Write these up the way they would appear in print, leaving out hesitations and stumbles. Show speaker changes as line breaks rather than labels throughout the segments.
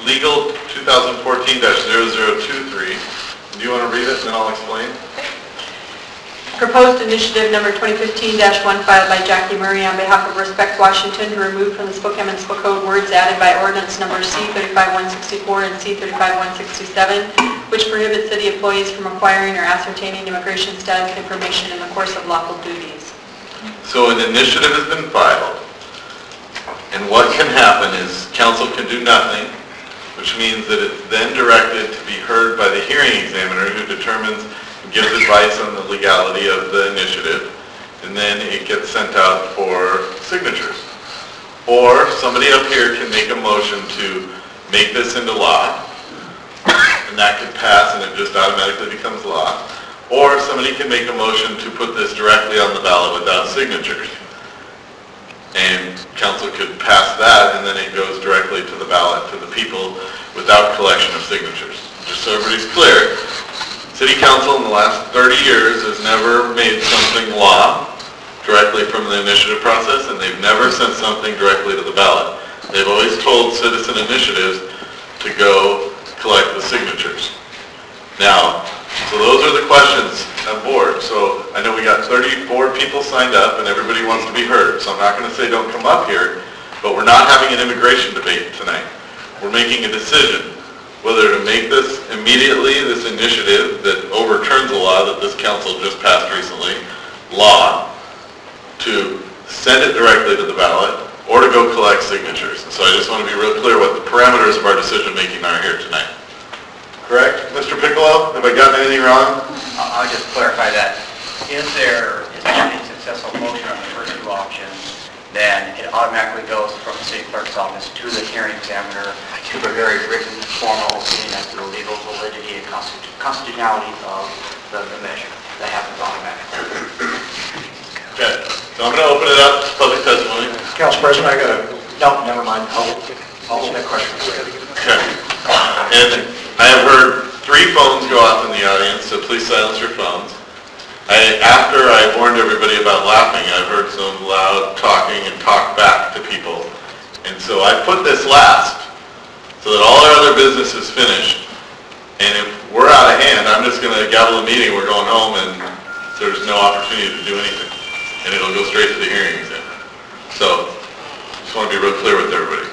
Legal 2014-0023. Do you want to read it and then I'll explain?
Proposed initiative number 2015-1 filed by Jackie Murray on behalf of Respect Washington to remove from the Spokane Municipal Code words added by ordinance number C-35164 and C-35167, which prohibit city employees from acquiring or ascertaining immigration status information in the course of lawful duties.
So an initiative has been filed, and what can happen is council can do nothing, which means that it's then directed to be heard by the hearing examiner who determines and gives advice on the legality of the initiative, and then it gets sent out for signatures. Or somebody up here can make a motion to make this into law, and that could pass and it just automatically becomes law. Or somebody can make a motion to put this directly on the ballot without signatures. And council could pass that, and then it goes directly to the ballot to the people without collection of signatures. Just so everybody's clear, City Council in the last 30 years has never made something law directly from the initiative process, and they've never sent something directly to the ballot. They've always told citizen initiatives to go collect the signatures. Now, so those are the questions on board. So I know we got 34 people signed up and everybody wants to be heard. So I'm not going to say don't come up here, but we're not having an immigration debate tonight. We're making a decision whether to make this immediately, this initiative that overturns a law that this council just passed recently, law, to send it directly to the ballot, or to go collect signatures. And so I just want to be real clear what the parameters of our decision making are here tonight. Correct? Mr. Piccolo, have I gotten anything wrong?
I'll just clarify that. Is there a successful motion on the first two options, then it automatically goes from the city clerk's office to the hearing examiner to a very written, formal opinion as to the legal validity and constitutionality of the measure. That happens automatically.
Okay. So I'm going to open it up to public testimony.
Council President, I got a... No, never mind. I'll hold that question.
Okay. And I have heard 3 phones go off in the audience, so please silence your phones. After I warned everybody about laughing, I've heard some loud talking and talk back to people. And so I put this last, so that all our other business is finished. And if we're out of hand, I'm just going to gavel a meeting, we're going home, and there's no opportunity to do anything. And it'll go straight to the hearing examiner. So, just want to be real clear with everybody.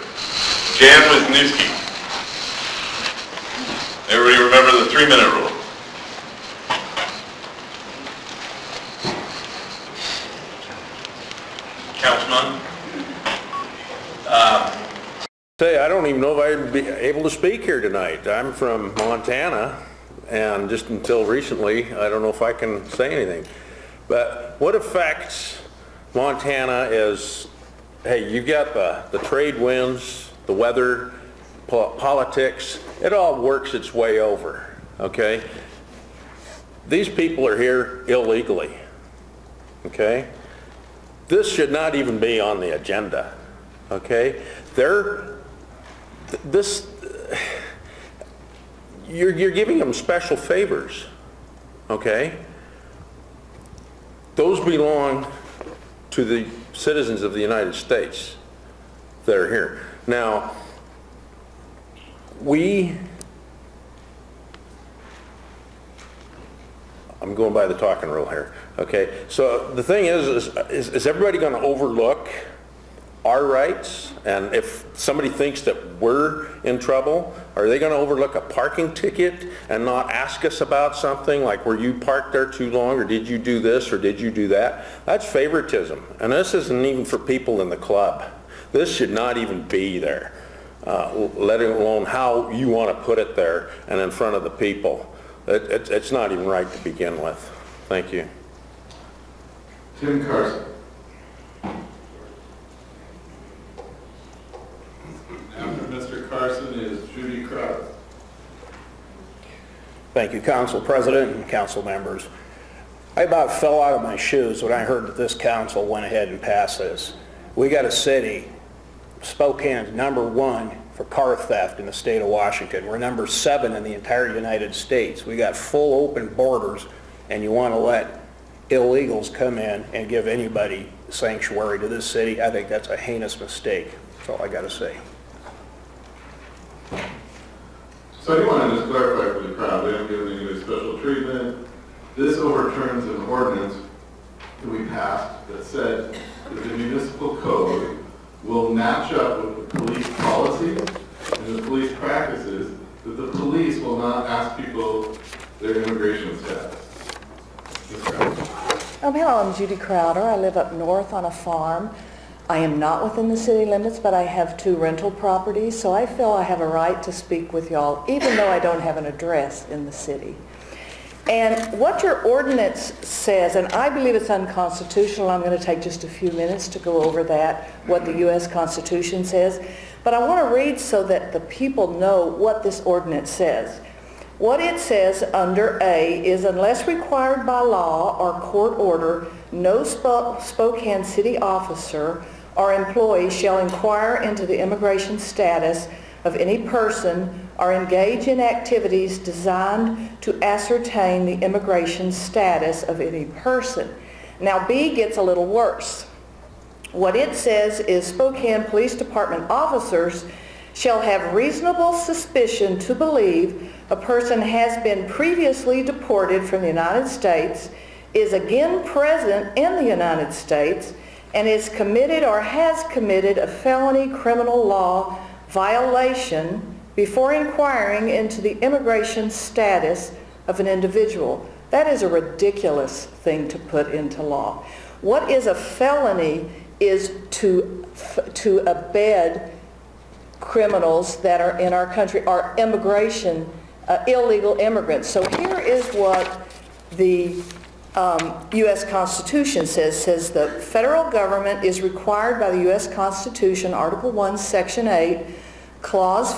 Jan Wisniewski. Everybody remember the 3-minute rule. Councilman?
I don't even know if I'd be able to speak here tonight. I'm from Montana, and just until recently, I don't know if I can say anything. But what affects Montana is, hey, you've got the trade winds, the weather, politics, it all works its way over, okay? These people are here illegally, okay? This should not even be on the agenda, okay? You're giving them special favors, okay? Those belong to the citizens of the United States that are here. Now, I'm going by the talking rule here, okay? So the thing is everybody going to overlook our rights? And if somebody thinks that we're in trouble, are they going to overlook a parking ticket and not ask us about something like, were you parked there too long, or did you do this, or did you do that? That's favoritism. And this isn't even for people in the club. This should not even be there, let alone how you want to put it there and in front of the people. It's not even right to begin with. Thank you.
Tim Carson.
After Mr. Carson is Judy Cross.
Thank you, Council President and Council members. I about fell out of my shoes when I heard that this council went ahead and passed this. We got a city, Spokane is #1 for car theft in the state of Washington. We're #7 in the entire United States. We got full open borders, and you want to let illegals come in and give anybody sanctuary to this city? I think that's a heinous mistake. That's all I got to say.
So I do want to just clarify for the crowd, we haven't given anybody special treatment. This overturns an ordinance that we passed that said that the municipal code will match up with the police policies and the police practices, that the police will not ask people their immigration status.
Hello, I'm Judy Crowder. I live up north on a farm. I am not within the city limits, but I have 2 rental properties, so I feel I have a right to speak with y'all, even though I don't have an address in the city. And what your ordinance says, and I believe it's unconstitutional, I'm going to take just a few minutes to go over that, what the U.S. Constitution says, but I want to read so that the people know what this ordinance says. What it says under A is, unless required by law or court order, no Spokane City officer or employee shall inquire into the immigration status of any person or engage in activities designed to ascertain the immigration status of any person. Now B gets a little worse. What it says is Spokane Police Department officers shall have reasonable suspicion to believe a person has been previously deported from the United States, is again present in the United States, and is committed or has committed a felony criminal law violation before inquiring into the immigration status of an individual. That is a ridiculous thing to put into law. What is a felony is to abet criminals that are in our country, or immigration, illegal immigrants. So here is what the U.S. Constitution says the federal government is required by the U.S. Constitution, Article 1, Section 8, Clause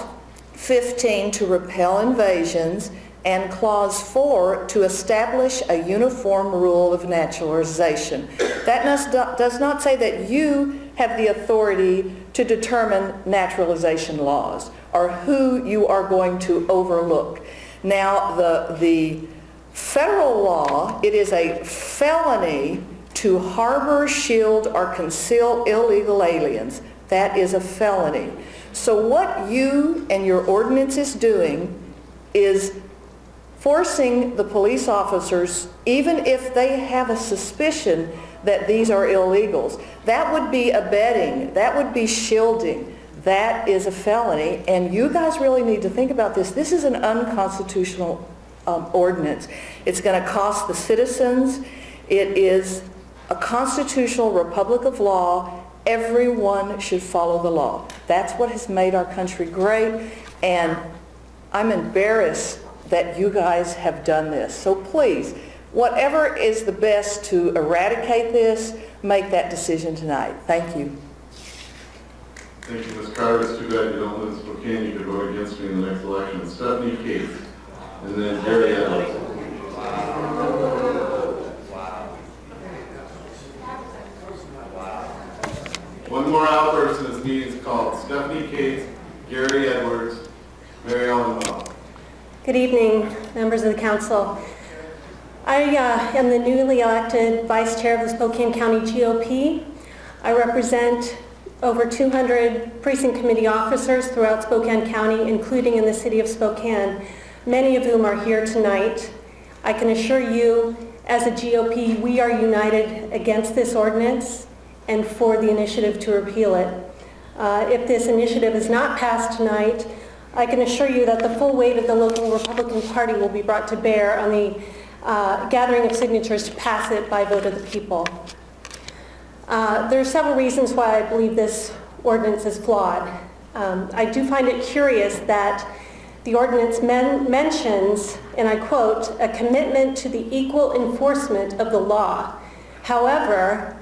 15 to repel invasions, and Clause 4 to establish a uniform rule of naturalization. That does not say that you have the authority to determine naturalization laws or who you are going to overlook. Now, the federal law, it is a felony to harbor, shield, or conceal illegal aliens. That is a felony. So what you and your ordinance is doing is forcing the police officers, even if they have a suspicion that these are illegals. That would be abetting, that would be shielding. That is a felony, and you guys really need to think about this. This is an unconstitutional ordinance. It's going to cost the citizens. It is a constitutional republic of law. Everyone should follow the law. That's what has made our country great, and I'm embarrassed that you guys have done this. So please, whatever is the best to eradicate this, make that decision tonight. Thank you.
Thank you, Ms. Carter. It's too bad you don't live in Spokane. You could vote against me in the next election. Stephanie Cates. And then Gary Edwards. One more outburst in this meeting is called Stephanie Cates, Gary Edwards, Mary Ellen Bell.
Good evening, members of the council. I am the newly elected vice chair of the Spokane County GOP. I represent over 200 precinct committee officers throughout Spokane County, including in the city of Spokane, many of whom are here tonight. I can assure you, as a GOP, we are united against this ordinance and for the initiative to repeal it. If this initiative is not passed tonight, I can assure you that the full weight of the local Republican Party will be brought to bear on the gathering of signatures to pass it by vote of the people. There are several reasons why I believe this ordinance is flawed. I do find it curious that the ordinance mentions, and I quote, a commitment to the equal enforcement of the law. However,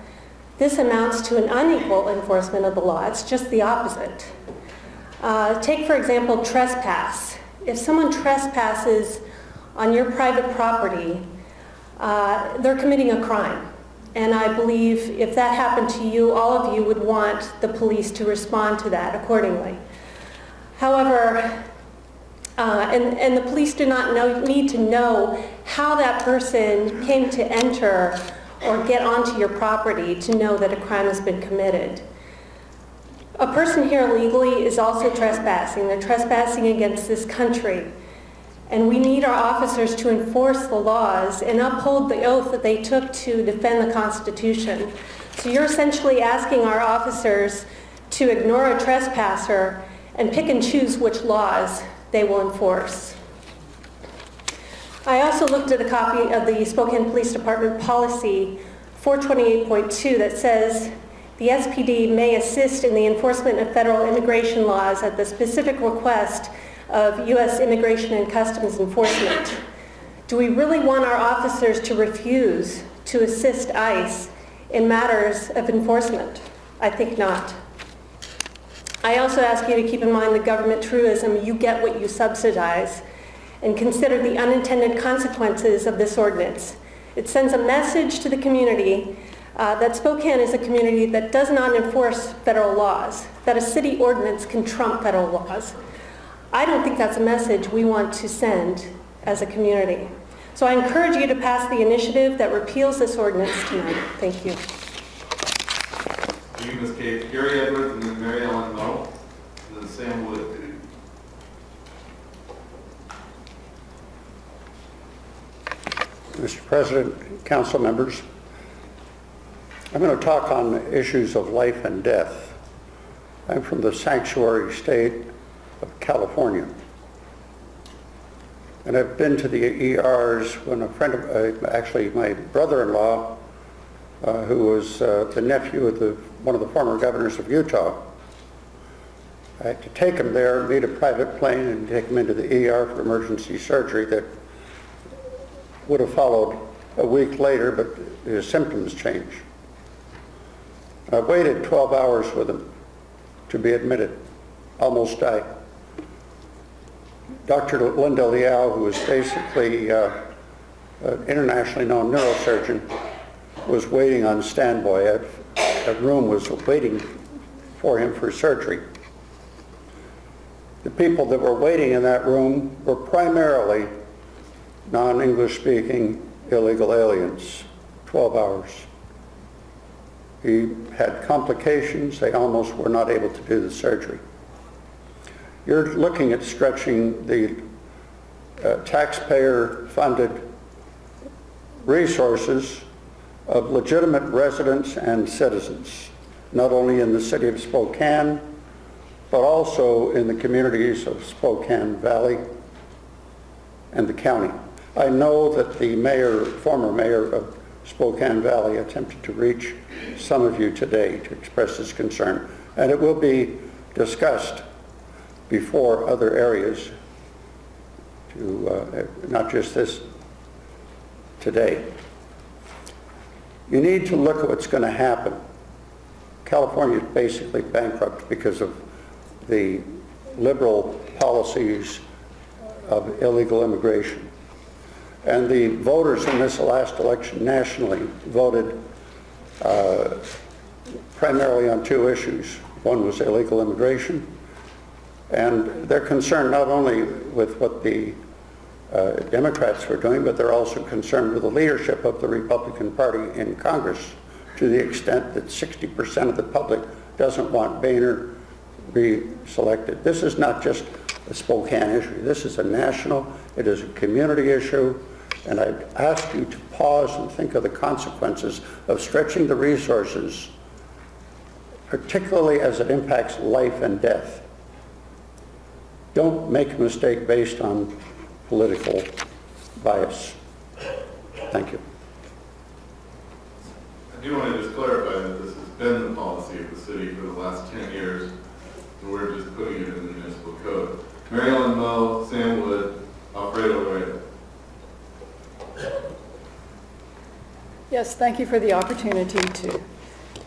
this amounts to an unequal enforcement of the law. It's just the opposite. Take, for example, trespass. If someone trespasses on your private property, they're committing a crime. And I believe if that happened to you, all of you would want the police to respond to that accordingly. However, and the police do not need to know how that person came to enter or get onto your property to know that a crime has been committed. A person here illegally is also trespassing. They're trespassing against this country. And we need our officers to enforce the laws and uphold the oath that they took to defend the Constitution. So you're essentially asking our officers to ignore a trespasser and pick and choose which laws they will enforce. I also looked at a copy of the Spokane Police Department policy 428.2 that says the SPD may assist in the enforcement of federal immigration laws at the specific request of U.S. Immigration and Customs Enforcement. Do we really want our officers to refuse to assist ICE in matters of enforcement? I think not. I also ask you to keep in mind the government truism, you get what you subsidize, and consider the unintended consequences of this ordinance. It sends a message to the community that Spokane is a community that does not enforce federal laws, that a city ordinance can trump federal laws. I don't think that's a message we want to send as a community. So I encourage you to pass the initiative that repeals this ordinance tonight. Thank you.
Thank you, Ms. Kate. Gary Edwards and then Mary Ellen Moe, and then Sam Wood.
Mr. President, council members, I'm going to talk on issues of life and death. I'm from the sanctuary state of California. And I've been to the ERs when a friend of, actually my brother-in-law, who was the nephew of one of the former governors of Utah, I had to take him there, meet a private plane, and take him into the ER for emergency surgery that would have followed a week later, but his symptoms changed. I waited 12 hours with him to be admitted, almost died. Dr. Linda Liao, who was basically an internationally known neurosurgeon, was waiting on standby. A room was waiting for him for surgery. The people that were waiting in that room were primarily non-English speaking illegal aliens, 12 hours. He had complications. They almost were not able to do the surgery. You're looking at stretching the taxpayer-funded resources of legitimate residents and citizens, not only in the city of Spokane, but also in the communities of Spokane Valley and the county. I know that the mayor, former mayor of Spokane Valley, attempted to reach some of you today to express his concern, and it will be discussed before other areas, to not just this today. You need to look at what's going to happen. California is basically bankrupt because of the liberal policies of illegal immigration. And the voters in this last election nationally voted primarily on two issues. One was illegal immigration, and they're concerned not only with what the Democrats were doing, but they're also concerned with the leadership of the Republican Party in Congress, to the extent that 60% of the public doesn't want Boehner re-selected. This is not just a Spokane issue. This is a national, it is a community issue, and I ask you to pause and think of the consequences of stretching the resources, particularly as it impacts life and death. Don't make a mistake based on political bias. Thank you.
I do want to just clarify that this has been the policy of the city for the last 10 years, and we're just putting it in the municipal code. Mary Ellen Moe, Sam Wood, Alfredo Loredo.
Yes, thank you for the opportunity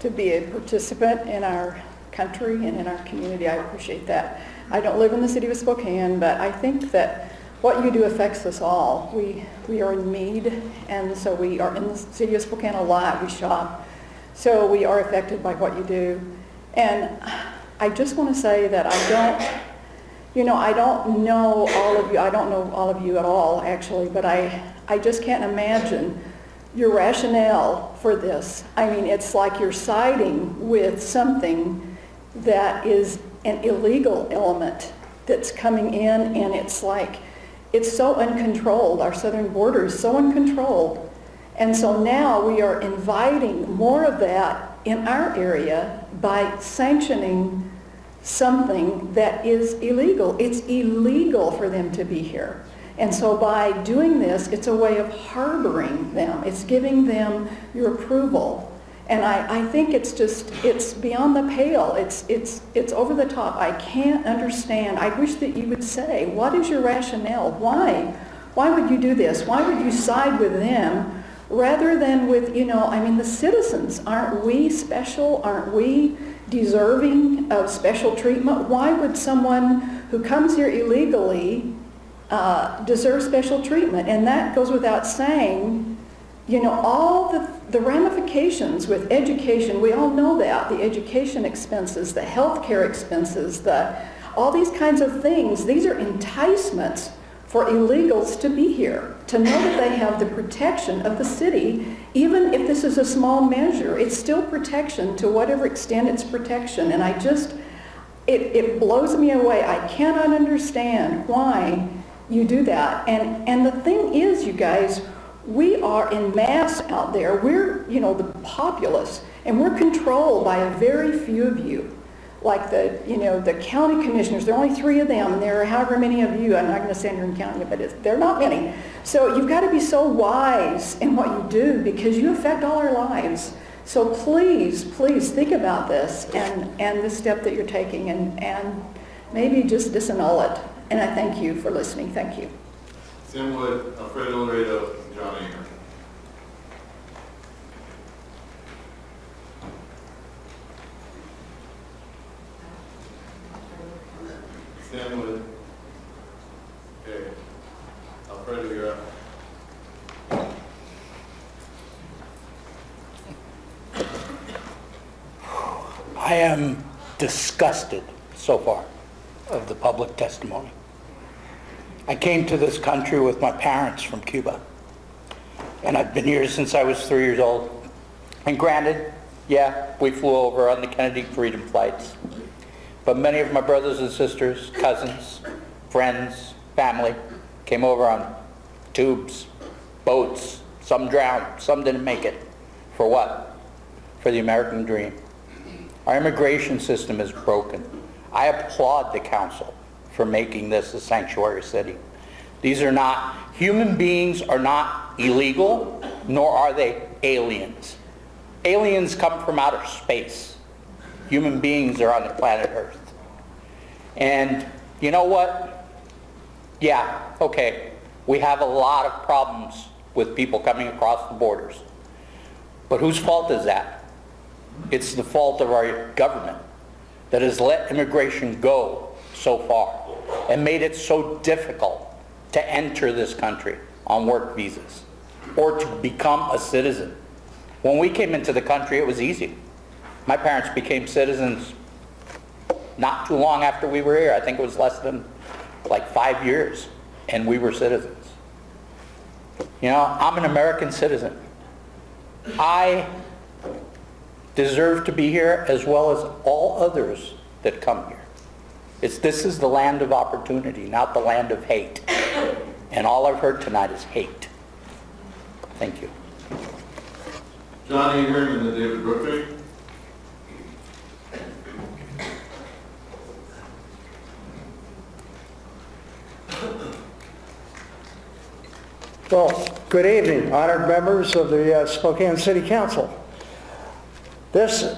to be a participant in our country and in our community. I appreciate that. I don't live in the city of Spokane, but I think that what you do affects us all. We are in Meade, and so we are in the city of Spokane a lot. We shop, so we are affected by what you do. And I just want to say that I don't know all of you. I don't know all of you at all, actually, but I just can't imagine your rationale for this. I mean, it's like you're siding with something that is an illegal element that's coming in, and it's like, it's so uncontrolled. Our southern border is so uncontrolled. And so now we are inviting more of that in our area by sanctioning something that is illegal. It's illegal for them to be here. And so by doing this, it's a way of harboring them. It's giving them your approval. And I think it's beyond the pale. It's over the top. I can't understand. I wish that you would say, what is your rationale? Why? Why would you do this? Why would you side with them rather than with, the citizens? Aren't we special? Aren't we deserving of special treatment? Why would someone who comes here illegally deserve special treatment? And that goes without saying. All the ramifications with education, we all know that, the education expenses, the health care expenses, all these kinds of things, these are enticements for illegals to be here, to know that they have the protection of the city. Even if this is a small measure, it's still protection to whatever extent it's protection. And it blows me away. I cannot understand why you do that. And the thing is, you guys, we are in mass out there. We're, the populace, and we're controlled by a very few of you. Like the county commissioners, there are only 3 of them, and there are however many of you. I'm not going to say Andrew County, but they're not many. So you've got to be so wise in what you do, because you affect all our lives. So please, please think about this and the step that you're taking, and maybe just disannul it. And I thank you for listening. Thank you.
Sam Wood, Alfredo Laredo, and John Anger. Sam Wood. Okay. Alfredo, you're up.
I am disgusted so far of the public testimony. I came to this country with my parents from Cuba, and I've been here since I was 3 years old. And granted, yeah, we flew over on the Kennedy Freedom flights, but many of my brothers and sisters, cousins, friends, family came over on tubes, boats. Some drowned, some didn't make it. For what? For the American dream. Our immigration system is broken. I applaud the council for making this a sanctuary city. These are not, human beings are not illegal, nor are they aliens. Aliens come from outer space. Human beings are on the planet Earth. And you know what? Yeah, okay, we have a lot of problems with people coming across the borders. But whose fault is that? It's the fault of our government that has let immigration go so far and made it so difficult to enter this country on work visas or to become a citizen. When we came into the country, it was easy. My parents became citizens not too long after we were here. I think it was less than like 5 years, and we were citizens. I'm an American citizen. I deserve to be here as well as all others that come here. This is the land of opportunity, not the land of hate. And all I've heard tonight is hate. Thank you.
John Anger and then David Brooktree.
Well, good evening, honored members of the Spokane City Council. This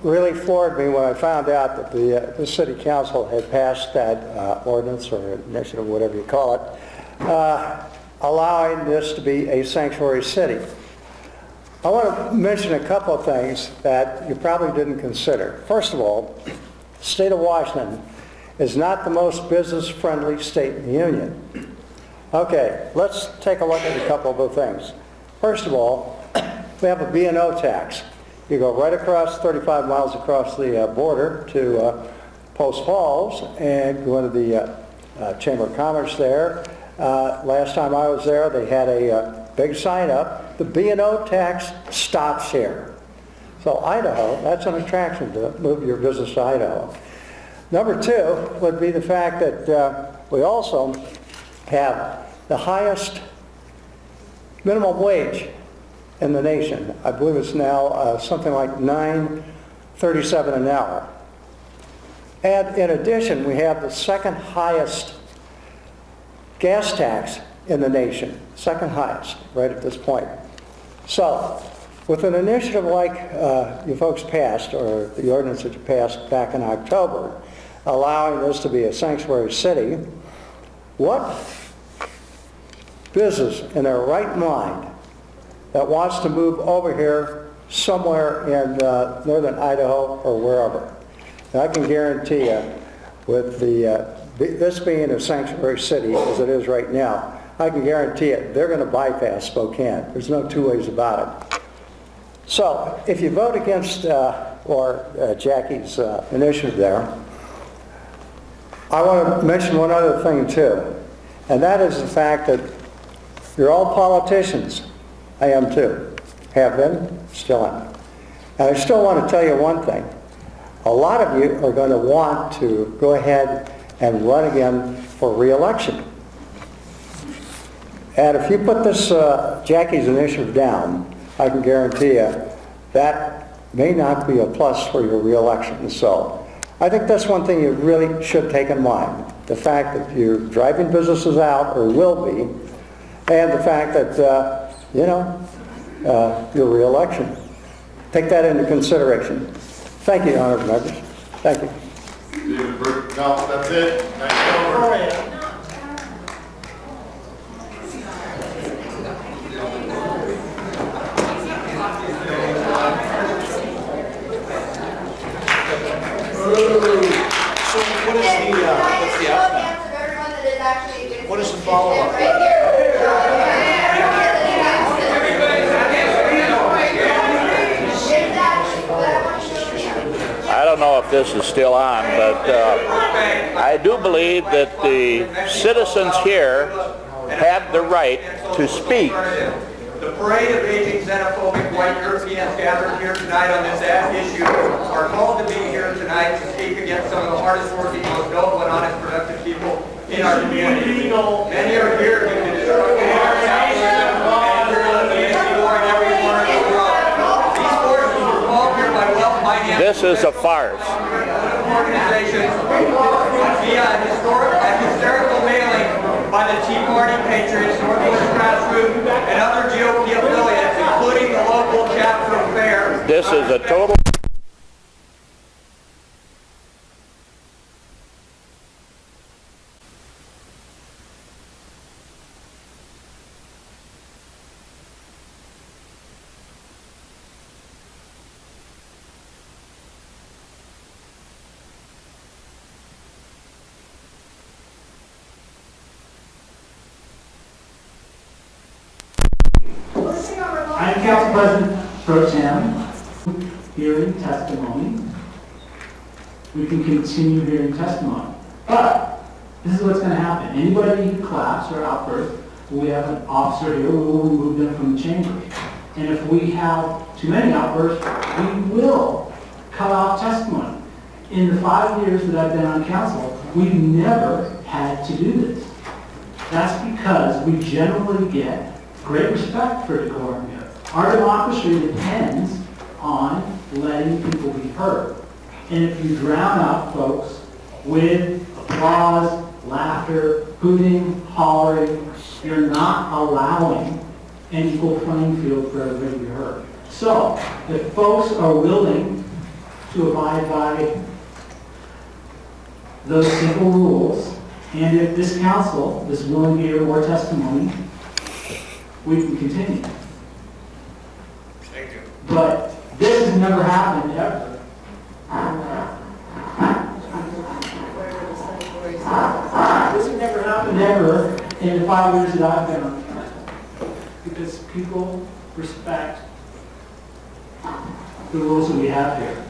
really floored me when I found out that the City Council had passed that ordinance or initiative, whatever you call it, allowing this to be a sanctuary city. I want to mention a couple of things that you probably didn't consider. First of all, the state of Washington is not the most business-friendly state in the Union. Okay, let's take a look at a couple of other things. First of all, we have a B&O tax. You go right across, 35 miles across the border to Post Falls and go into the Chamber of Commerce there. Last time I was there, they had a big sign up. The B&O tax stops here. So So Idaho, that's an attraction to move your business to Idaho. Number two would be the fact that we also have the highest minimum wage in the nation. I believe it's now something like $9.37 an hour. And in addition, we have the second highest gas tax in the nation, second highest right at this point. So with an initiative like you folks passed, or the ordinance that you passed back in October, allowing this to be a sanctuary city, what business in their right mind that wants to move over here somewhere in northern Idaho or wherever? And I can guarantee you, with this being a sanctuary city as it is right now, I can guarantee it, they're going to bypass Spokane. There's no two ways about it. So if you vote against Jackie's initiative there, I want to mention one other thing too, and that is the fact that you're all politicians. I am too. Have been, still am. And I still want to tell you one thing. A lot of you are going to want to go ahead and run again for re-election. And if you put this Jackie's initiative down, I can guarantee you that may not be a plus for your re-election. So I think that's one thing you really should take in mind. The fact that you're driving businesses out, or will be, and the fact that, your re-election. Take that into consideration. Thank you, honored members. Thank you.
No, that's it. Thank you.
So what's the outcome? What is the follow-up?
I don't know if this is still on, but I do believe that the citizens here have the right to speak.
The parade of aging xenophobic white Europeans gathered here tonight on this issue are called to be here tonight to speak against some of the hardest working, most noble and honest, productive people in our community. Many are here due to destruction of our capitalism and ignoring every corner of the world. These forces were called here by well-financed...
This is a farce.
...organizations via a hysterical mailing by the Tea Party patriots, Northwest Grassroots, and other GOP affiliates, including the local chapter of FAIR.
This is a total...
I'm Council President Pro Tem, hearing testimony. We can continue hearing testimony. But this is what's going to happen. Anybody who claps or outbursts, we have an officer here, we will remove them from the chamber. And if we have too many outbursts, we will cut off testimony. In the 5 years that I've been on council, we've never had to do this. That's because we generally get great respect for decorum here. Our democracy depends on letting people be heard. And if you drown out folks with applause, laughter, hooting, hollering, you're not allowing an equal playing field for everybody to be heard. So, if folks are willing to abide by those simple rules, and if this council is willing to hear more testimony, we can continue.
Thank you.
But this has never happened ever. This has never happened ever in the 5 years that I've been on council. Because people respect the rules that we have here.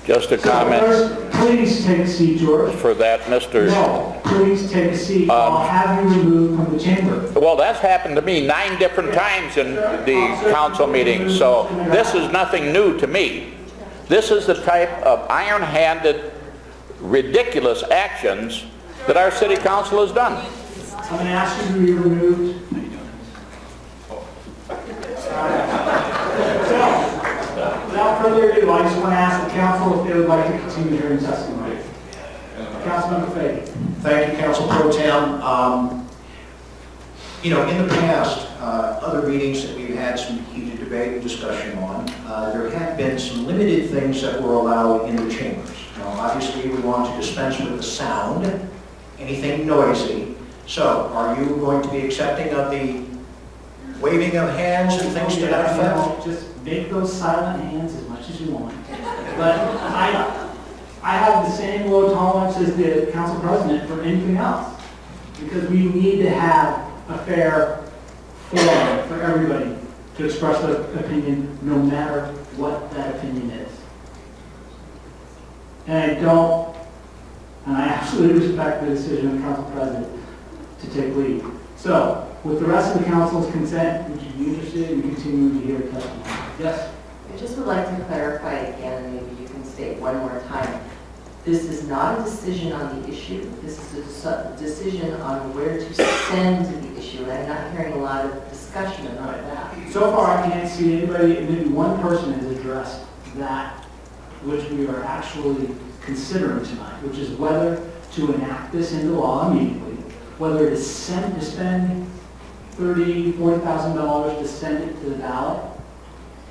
Just a comment.
Please take a seat, George.
For that, Mr.
No, please take a seat. I'll have you removed from the chamber.
Well, that's happened to me 9 different times in the council meetings, so this is nothing new to me. This is the type of iron-handed, ridiculous actions that our city council has done.
I'm going to ask you to be removed. Without further ado, I just want to ask the council if they would like to continue hearing testimony. Councilmember Fagan.
Thank you, Council Pro Tem. You know, in the past, other meetings that we've had some heated debate and discussion on, there have been some limited things that were allowed in the chambers. Now, obviously, we want to dispense with the sound, anything noisy. So, are you going to be accepting of the waving of hands and things to that effect?
Just make those silent hands as much as you want. But I have the same low tolerance as the council president for anything else, because we need to have a fair forum for everybody to express their opinion, no matter what that opinion is. And I absolutely respect the decision of the council president to take lead. So, with the rest of the council's consent, would you be interested in continuing to hear testimony? Yes?
I just would like to clarify again, and maybe you can state one more time. This is not a decision on the issue. This is a decision on where to send the issue. And I'm not hearing a lot of discussion about that.
So far, I can't see anybody, maybe one person has addressed that which we are actually considering tonight, which is whether to enact this into law immediately, whether to spend $30,000, $40,000 to send it to the ballot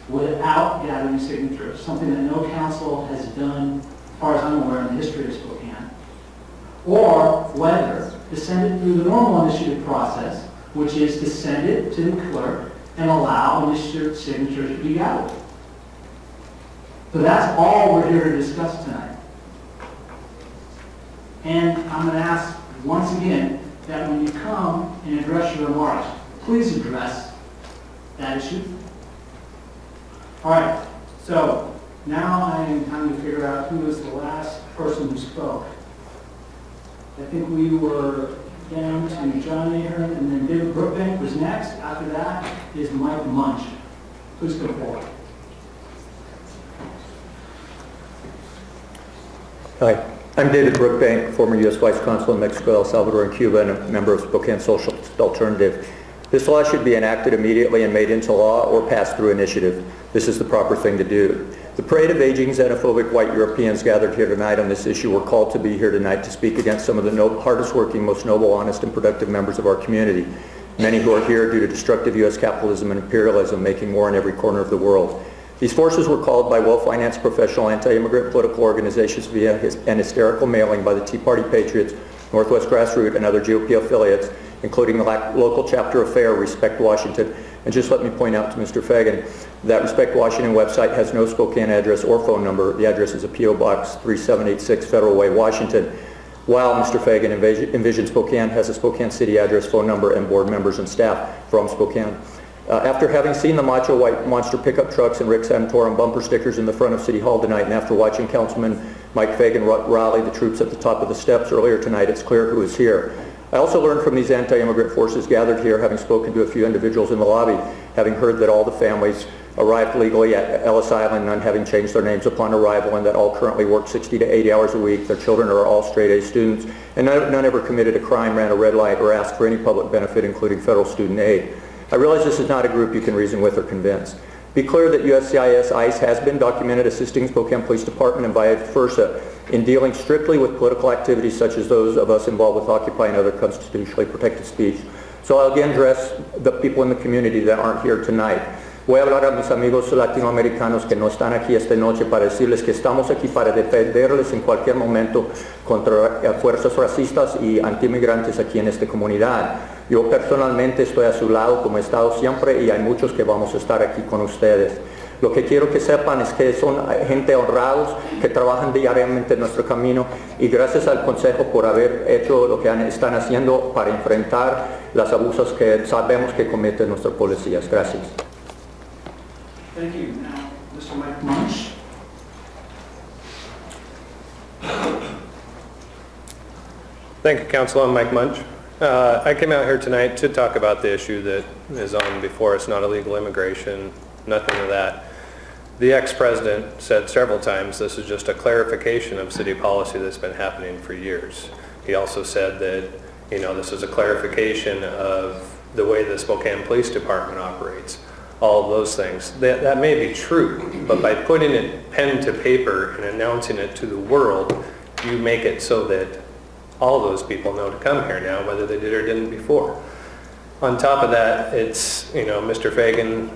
without gathering signatures, something that no council has done, as far as I'm aware, in the history of Spokane, or whether to send it through the normal initiative process, which is to send it to the clerk and allow initiative signatures to be gathered. So that's all we're here to discuss tonight. And I'm going to ask once again that when you come and address your remarks, please address that issue. All right, so now I am trying to figure out who was the last person who spoke. I think we were down to John Ahern, and then David Brookbank was next. After that is Mike Munch. Please go forward.
Hi, I'm David Brookbank, former U.S. Vice Consul in Mexico, El Salvador, and Cuba, and a member of Spokane Social Alternative. This law should be enacted immediately and made into law or passed through initiative. This is the proper thing to do. The parade of aging xenophobic white Europeans gathered here tonight on this issue were called to be here tonight to speak against some of the hardest working, most noble, honest, and productive members of our community. Many who are here due to destructive U.S. capitalism and imperialism making war in every corner of the world. These forces were called by well-financed professional anti-immigrant political organizations via an hysterical mailing by the Tea Party Patriots, Northwest Grassroots, and other GOP affiliates, including the local chapter of FAIR, Respect Washington. And just let me point out to Mr. Fagan that Respect Washington website has no Spokane address or phone number. The address is a P.O. Box 3786 Federal Way, Washington. While Mr. Fagan Envision Spokane has a Spokane City address, phone number, and board members and staff from Spokane. After having seen the macho white monster pickup trucks and Rick Santorum bumper stickers in the front of City Hall tonight, and after watching Councilman Mike Fagan rally the troops at the top of the steps earlier tonight, it's clear who is here. I also learned from these anti-immigrant forces gathered here, having spoken to a few individuals in the lobby, having heard that all the families arrived legally at Ellis Island, none having changed their names upon arrival, and that all currently work 60 to 80 hours a week. Their children are all straight-A students, and none ever committed a crime, ran a red light, or asked for any public benefit, including federal student aid. I realize this is not a group you can reason with or convince. Be clear that USCIS ICE has been documented assisting Spokane Police Department and vice versa in dealing strictly with political activities such as those of us involved with Occupy and other constitutionally protected speech. So I'll again address the people in the community that aren't here tonight. Voy a hablar a mis amigos latinoamericanos que no están aquí esta noche para decirles que estamos aquí para defenderles en cualquier momento contra fuerzas racistas y antiinmigrantes aquí en esta comunidad. Yo personalmente estoy a su lado como he estado siempre y hay muchos que vamos a estar aquí con ustedes. Lo que quiero que sepan es que son gente honrados que trabajan diariamente en nuestro camino y gracias al Consejo por haber hecho lo que están haciendo para enfrentar los abusos que sabemos que cometen nuestras policías. Gracias.
Thank you. Now, Mr. Mike Munch.
Thank you, Council. I'm Mike Munch. I came out here tonight to talk about the issue that is on before us, not illegal immigration, nothing of that. The ex-president said several times this is just a clarification of city policy that's been happening for years. He also said that, you know, this is a clarification of the way the Spokane Police Department operates. All of those things. That may be true, but by putting it pen to paper and announcing it to the world, you make it so that all those people know to come here now, whether they did or didn't before. On top of that, it's, you know, Mr. Fagan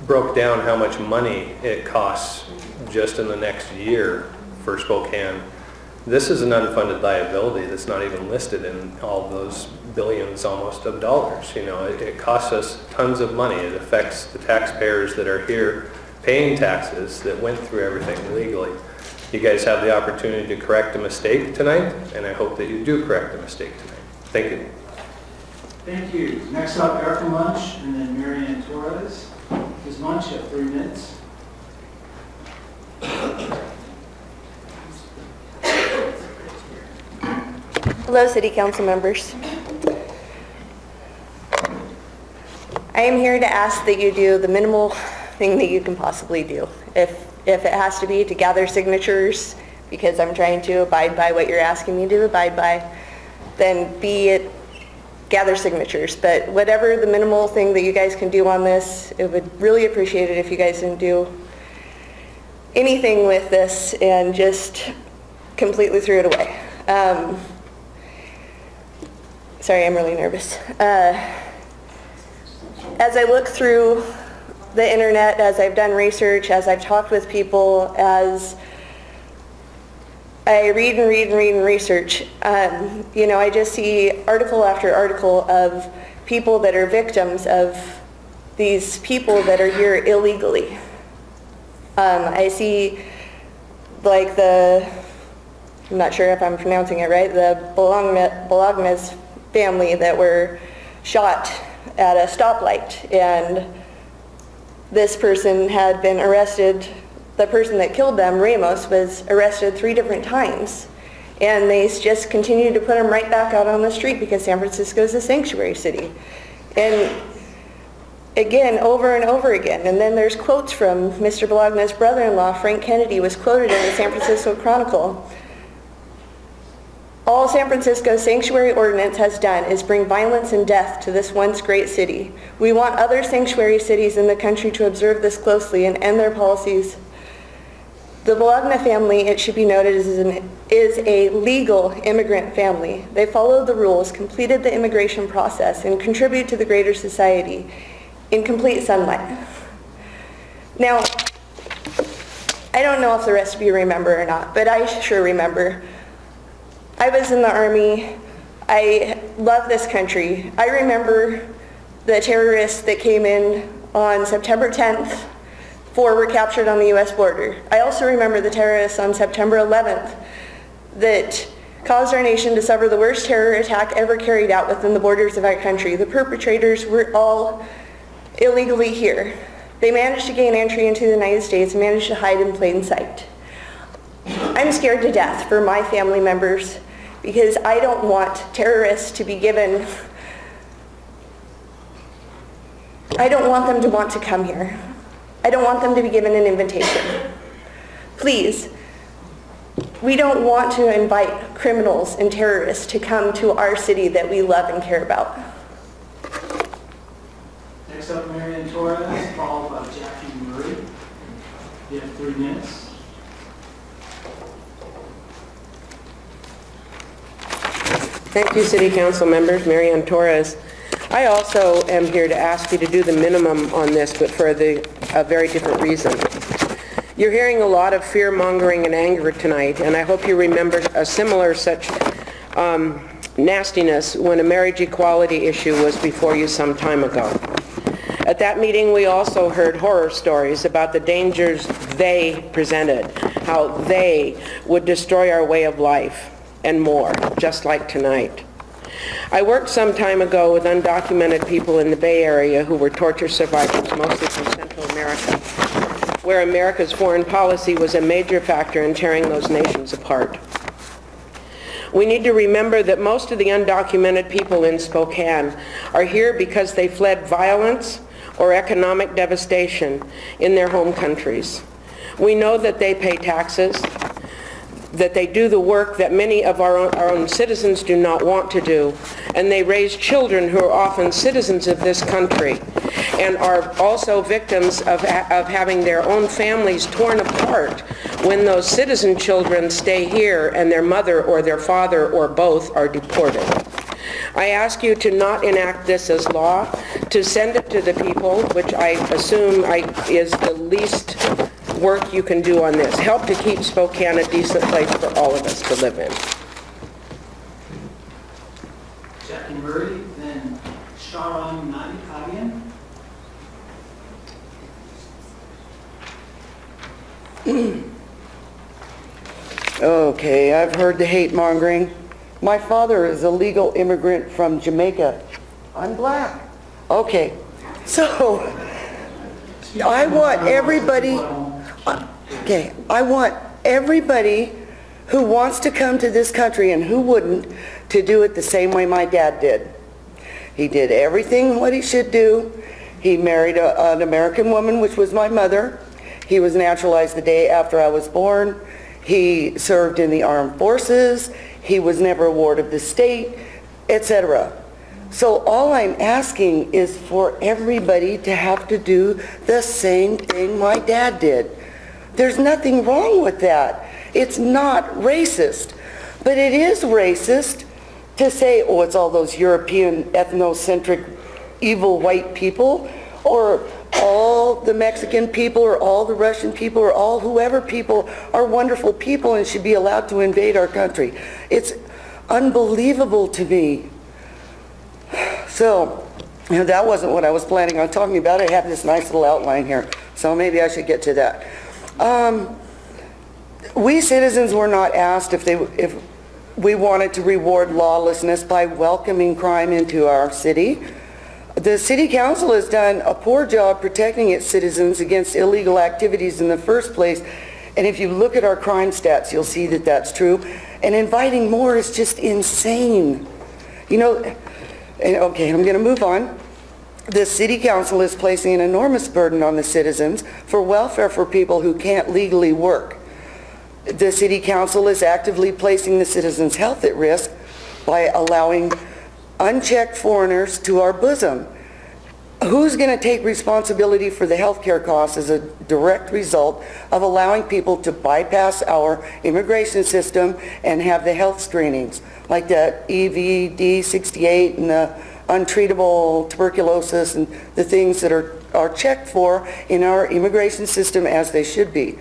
broke down how much money it costs just in the next year for Spokane. This is an unfunded liability that's not even listed in all those billions almost of dollars. You know, it costs us tons of money. It affects the taxpayers that are here paying taxes that went through everything legally. You guys have the opportunity to correct a mistake tonight, and I hope that you do correct a mistake tonight. Thank you.
Thank you. Next up, Erica Munch, and then Mary Ann Torres. Ms. Munch, you have 3 minutes.
Hello, City Council members. I am here to ask that you do the minimal thing that you can possibly do. If it has to be to gather signatures, because I'm trying to abide by what you're asking me to abide by, then be it gather signatures. But whatever the minimal thing that you guys can do on this, it would really appreciate it if you guys didn't do anything with this and just completely threw it away. Sorry, I'm really nervous. As I look through the internet, as I've done research, as I've talked with people, as I read and read and read and research, you know, I just see article after article of people that are victims of these people that are here illegally. I see like I'm not sure if I'm pronouncing it right, the Bologna's family that were shot at a stoplight, and this person had been arrested. The person that killed them, Ramos, was arrested 3 different times, and they just continued to put him right back out on the street because San Francisco is a sanctuary city. And again, over and over again. And then there's quotes from Mr. Bologna's brother-in-law, Frank Kennedy, was quoted in the San Francisco Chronicle. All San Francisco's sanctuary ordinance has done is bring violence and death to this once great city. We want other sanctuary cities in the country to observe this closely and end their policies. The Bologna family, it should be noted, is a legal immigrant family. They followed the rules, completed the immigration process, and contribute to the greater society in complete sunlight. Now, I don't know if the rest of you remember or not, but I sure remember. I was in the Army. I love this country. I remember the terrorists that came in on September 10th. 4 were captured on the U.S. border. I also remember the terrorists on September 11th that caused our nation to suffer the worst terror attack ever carried out within the borders of our country. The perpetrators were all illegally here. They managed to gain entry into the United States and managed to hide in plain sight. I'm scared to death for my family members because I don't want terrorists to be given, I don't want them to want to come here. I don't want them to be given an invitation. Please, we don't want to invite criminals and terrorists to come to our city that we love and care about.
Next up, Mary Ann Torres, followed by Jackie Murray. You have 3 minutes.
Thank you, City Council members. Mary Ann Torres. I also am here to ask you to do the minimum on this, but for a very different reason. You're hearing a lot of fear-mongering and anger tonight, and I hope you remember a similar such nastiness when a marriage equality issue was before you some time ago. At that meeting, we also heard horror stories about the dangers they presented, how they would destroy our way of life, and more, just like tonight. I worked some time ago with undocumented people in the Bay Area who were torture survivors, mostly from Central America, where America's foreign policy was a major factor in tearing those nations apart. We need to remember that most of the undocumented people in Spokane are here because they fled violence or economic devastation in their home countries. We know that they pay taxes, that they do the work that many of our own citizens do not want to do, and they raise children who are often citizens of this country and are also victims of having their own families torn apart when those citizen children stay here and their mother or their father or both are deported. I ask you to not enact this as law, to send it to the people, which I assume is the least work you can do on this. Help to keep Spokane a decent place for all of us to live in.
Jackie Murray, then Sharon Nadipagian.
Okay, I've heard the hate mongering. My father is a legal immigrant from Jamaica. I'm black. Okay, so I want everybody, I want everybody who wants to come to this country and who wouldn't to do it the same way my dad did. He did everything what he should do. He married an American woman, which was my mother. He was naturalized the day after I was born. He served in the armed forces. He was never a ward of the state, etc. So all I'm asking is for everybody to have to do the same thing my dad did. There's nothing wrong with that. It's not racist. But it is racist to say, oh, it's all those European ethnocentric evil white people, or all the Mexican people, or all the Russian people, or all whoever people are wonderful people and should be allowed to invade our country. It's unbelievable to me. So, you know, that wasn't what I was planning on talking about. I have this nice little outline here, so maybe I should get to that. We citizens were not asked if we wanted to reward lawlessness by welcoming crime into our city. The City Council has done a poor job protecting its citizens against illegal activities in the first place, and if you look at our crime stats, you'll see that that's true. And inviting more is just insane. You know, okay, I'm going to move on. The City Council is placing an enormous burden on the citizens for welfare for people who can't legally work. The City Council is actively placing the citizens' health at risk by allowing unchecked foreigners to our bosom. Who's going to take responsibility for the health care costs as a direct result of allowing people to bypass our immigration system and have the health screenings, like that EVD68 and the untreatable tuberculosis and the things that are checked for in our immigration system as they should be?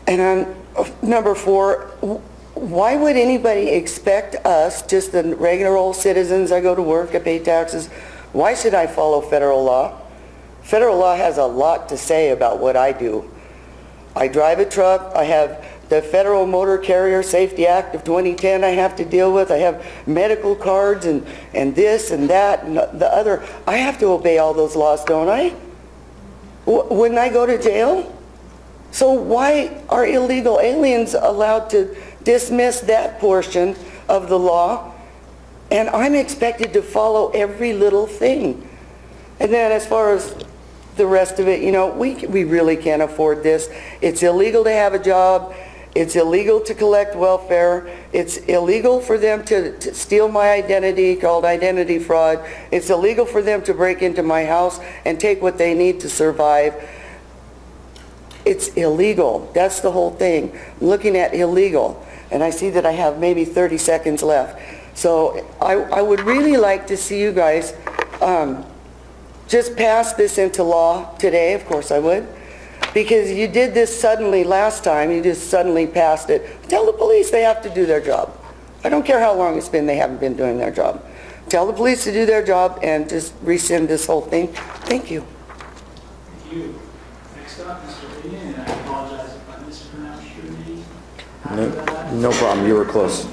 And on number 4, why would anybody expect us, just the regular old citizens, I go to work, I pay taxes, why should I follow federal law? Federal law has a lot to say about what I do. I drive a truck, I have the Federal Motor Carrier Safety Act of 2010 I have to deal with, I have medical cards and this and that and the other. I have to obey all those laws, don't I? Wouldn't I go to jail? So why are illegal aliens allowed to dismiss that portion of the law, and I'm expected to follow every little thing? And then as far as the rest of it, you know, we really can't afford this. It's illegal to have a job. It's illegal to collect welfare. It's illegal for them to steal my identity, called identity fraud. It's illegal for them to break into my house and take what they need to survive. It's illegal. That's the whole thing. I'm looking at illegal. And I see that I have maybe 30 seconds left. So I would really like to see you guys just pass this into law today. Of course I would. Because you did this suddenly last time. You just suddenly passed it. Tell the police they have to do their job. I don't care how long it's been they haven't been doing their job. Tell the police to do their job and just rescind this whole thing. Thank you.
Thank you. Next up, Mr. Lee, and I apologize if I mispronounced your name.
No problem. You were close.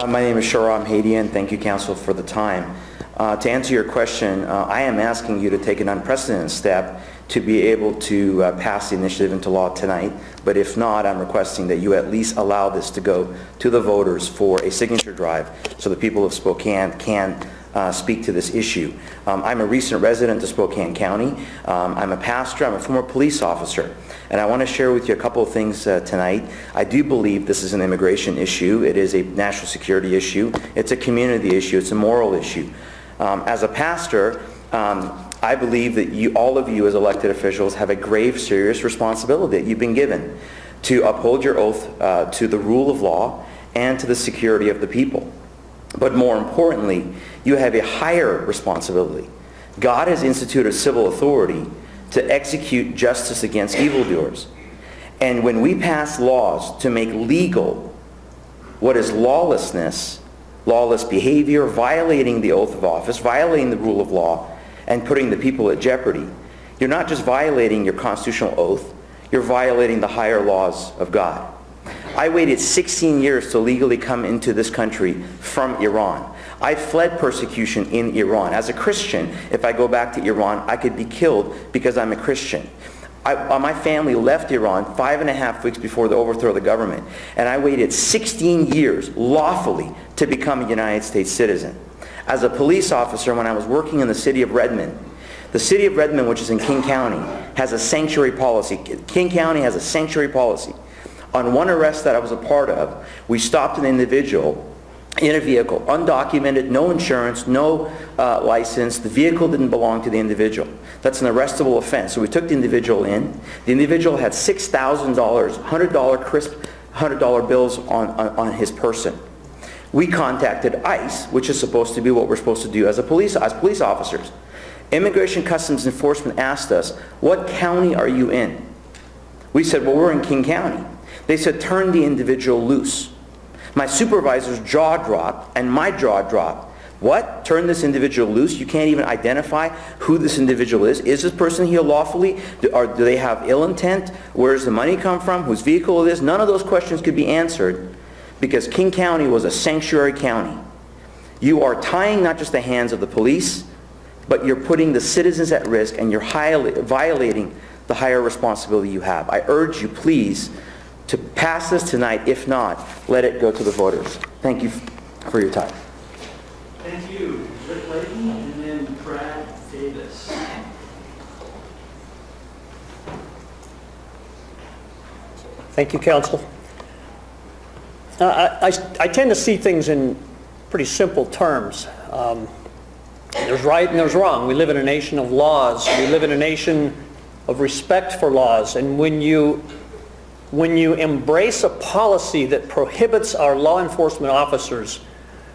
My name is Sharam Hadian. Thank you, Council, for the time. To answer your question, I am asking you to take an unprecedented step to be able to pass the initiative into law tonight. But if not, I'm requesting that you at least allow this to go to the voters for a signature drive so the people of Spokane can speak to this issue. I'm a recent resident of Spokane County. I'm a pastor. I'm a former police officer. And I want to share with you a couple of things tonight. I do believe this is an immigration issue. It is a national security issue. It's a community issue. It's a moral issue. As a pastor, I believe that all of you as elected officials have a grave, serious responsibility that you've been given to uphold your oath to the rule of law and to the security of the people. But more importantly, you have a higher responsibility. God has instituted civil authority to execute justice against evildoers. And when we pass laws to make legal what is lawlessness, lawless behavior, violating the oath of office, violating the rule of law, and putting the people at jeopardy, you're not just violating your constitutional oath, you're violating the higher laws of God. I waited 16 years to legally come into this country from Iran. I fled persecution in Iran. As a Christian, if I go back to Iran, I could be killed because I'm a Christian. My family left Iran 5.5 weeks before the overthrow of the government, and I waited 16 years lawfully to become a United States citizen. As a police officer, when I was working in the city of Redmond, the city of Redmond, which is in King County, has a sanctuary policy. King County has a sanctuary policy. On one arrest that I was a part of, we stopped an individual in a vehicle, undocumented, no insurance, no license. The vehicle didn't belong to the individual. That's an arrestable offense. So we took the individual in. The individual had $6,000, $100 crisp $100 bills on his person. We contacted ICE, which is supposed to be what we're supposed to do as police officers. Immigration Customs Enforcement asked us, "What county are you in?" We said, "Well, we're in King County." They said, "Turn the individual loose." My supervisor's jaw dropped, and my jaw dropped. What? Turn this individual loose? You can't even identify who this individual is? Is this person here lawfully? Do they have ill intent? Where does the money come from? Whose vehicle it is? None of those questions could be answered because King County was a sanctuary county. You are tying not just the hands of the police, but you're putting the citizens at risk, and you're violating the higher responsibility you have. I urge you, please, to pass this tonight. If not, let it go to the voters. Thank you for your time.
Thank you, Rick Layton, and then Brad Davis.
Thank you, Council. I tend to see things in pretty simple terms. There's right and there's wrong. We live in a nation of laws. We live in a nation of respect for laws. And when you embrace a policy that prohibits our law enforcement officers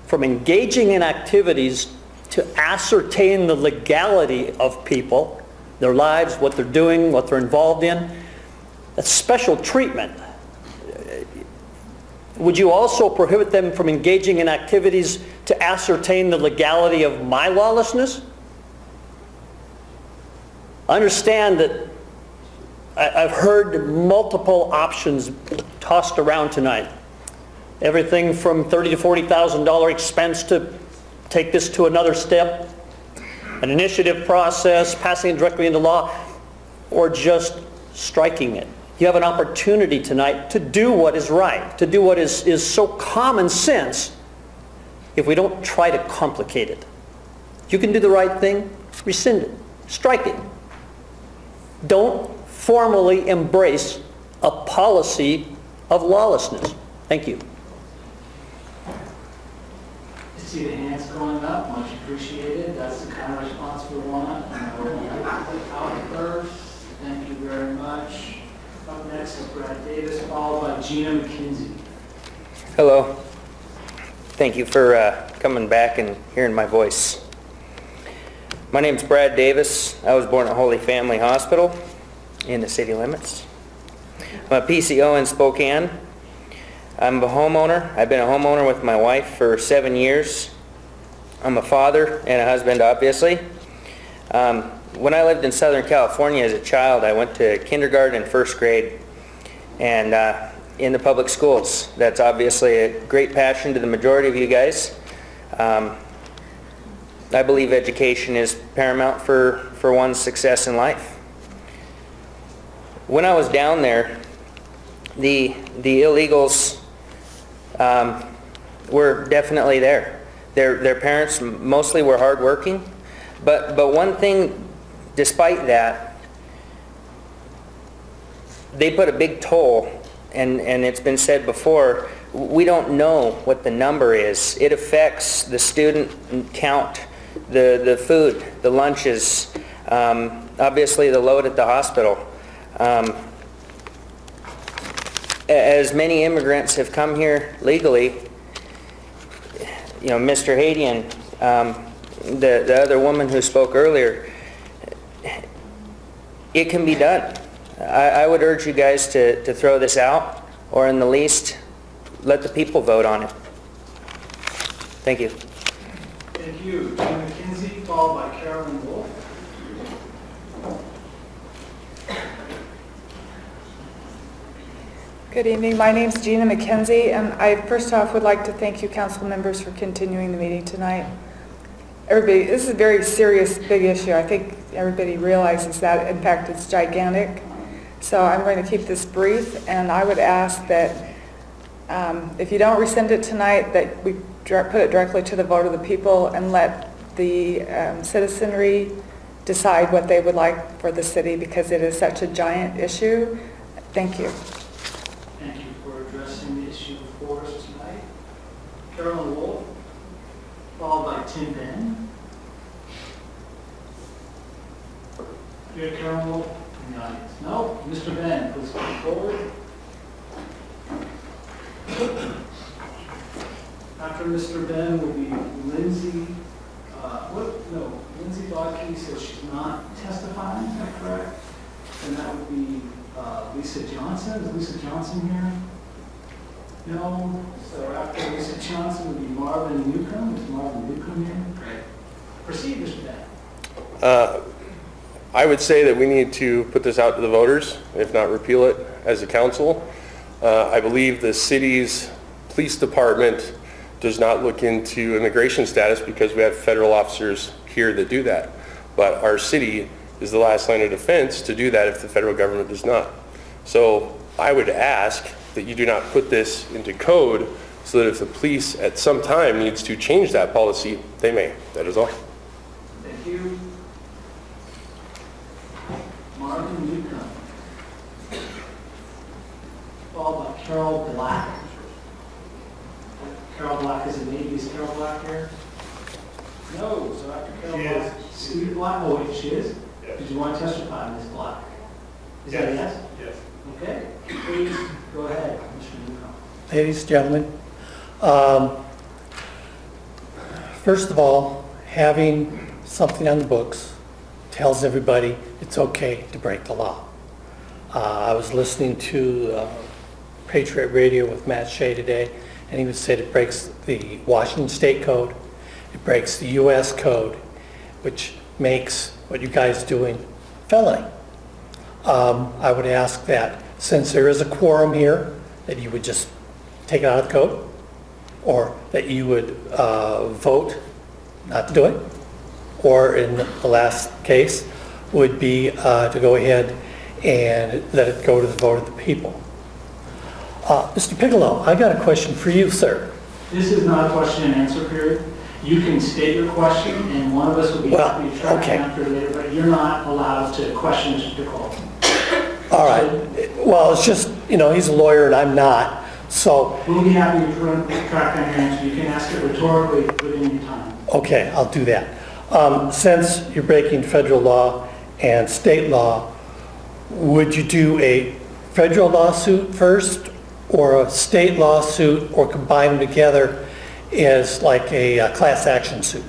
from engaging in activities to ascertain the legality of people, their lives, what they're doing, what they're involved in, that's special treatment. Would you also prohibit them from engaging in activities to ascertain the legality of my lawlessness? Understand that I've heard multiple options tossed around tonight. Everything from $30,000 to $40,000 expense to take this to another step, an initiative process, passing it directly into law, or just striking it. You have an opportunity tonight to do what is right, to do what is so common sense if we don't try to complicate it. You can do the right thing, rescind it, strike it. Don't formally embrace a policy of lawlessness. Thank you.
I see the hands going up, much appreciated. That's the kind of response we want. Out first, thank you very much. Up next is Brad Davis, followed by Gina McKenzie.
Hello. Thank you for coming back and hearing my voice. My name's Brad Davis. I was born at Holy Family Hospital in the city limits. I'm a PCO in Spokane. I'm a homeowner. I've been a homeowner with my wife for 7 years. I'm a father and a husband, obviously. When I lived in Southern California as a child, I went to kindergarten and first grade and in the public schools. That's obviously a great passion to the majority of you guys. I believe education is paramount for one's success in life. when I was down there, the illegals were definitely there. Their parents mostly were hardworking, but one thing, despite that, they put a big toll, and it's been said before, we don't know what the number is. It affects the student count, the food, the lunches, obviously the load at the hospital. As many immigrants have come here legally, you know, Mr. Hadian, the other woman who spoke earlier, it can be done. I would urge you guys to throw this out, or in the least, let the people vote on it. Thank you.
Thank you. Jim McKenzie, followed by Carolyn Wolf.
Good evening. My name's Gina McKenzie, and I first off would like to thank you, council members, for continuing the meeting tonight. Everybody, this is a very serious, big issue. I think everybody realizes that. In fact, it's gigantic. So I'm going to keep this brief, and I would ask that if you don't rescind it tonight, that we put it directly to the vote of the people and let the citizenry decide what they would like for the city, because it is such a giant issue. Thank you.
Thank you for addressing the issue before us tonight. Carolyn Wolf, followed by Tim Ben. You have Carolyn Wolf in the audience? No? Mr. Ben, please come forward. After Mr. Ben will be Lindsay, Lindsay Bodke, so she's not testifying, is that correct? And that would be Lisa Johnson. Is Lisa Johnson here? No. So after Lisa Johnson would be Marvin Newcomb. Is Marvin Newcomb here? Great. Proceed, Mr. Ben.
I would say that we need to put this out to the voters, if not repeal it as a council. I believe the city's police department does not look into immigration status because we have federal officers here that do that. But our city is the last line of defense to do that if the federal government does not. So I would ask that you do not put this into code, so that if the police at some time needs to change that policy, they may. That is all.
Thank you. Marvin Newcomb. Followed by Carol Black. Carol Black is a name. Is Carol Black here? No. So after Carol Black, Steve Black. Oh, wait, she is? Yes. Did you want to testify, Ms. Black? Is that a yes? Yes. Okay. Please go ahead, Mr. Newcomb.
Ladies and gentlemen, first of all, having something on the books tells everybody it's okay to break the law. I was listening to Patriot Radio with Matt Shea today, and he said it breaks the Washington State Code, it breaks the U.S. Code, which makes what you guys are doing felony. I would ask that since there is a quorum here, that you would just take it out of the code, or that you would vote not to do it, or in the last case would be to go ahead and let it go to the vote of the people. Mr. Piccolo, I got a question for you, sir.
This is not a question and answer period. You can state your question, and one of us will be happy to try to answer it later, but you're not allowed to question Mr. Piccolo.
All right. Well, it's just, you know, he's a lawyer and I'm not, so.
We'll be happy to track down your answer. You can ask it rhetorically within your time.
Okay, I'll do that. Since you're breaking federal law and state law, would you do a federal lawsuit first, or a state lawsuit, or combine them together as like a class action suit?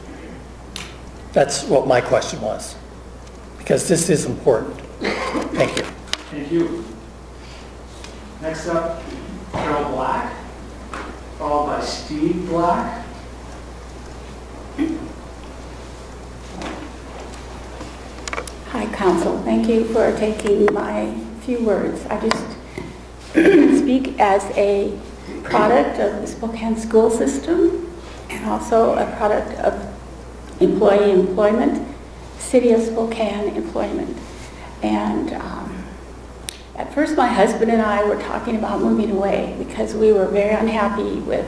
That's what my question was, because this is important. Thank you.
Thank you. Next up, Carol Black, followed by Steve Black.
Hi, Council. Thank you for taking my few words. I just speak as a product of the Spokane school system and also a product of employee employment, City of Spokane employment. And At first, my husband and I were talking about moving away because we were very unhappy with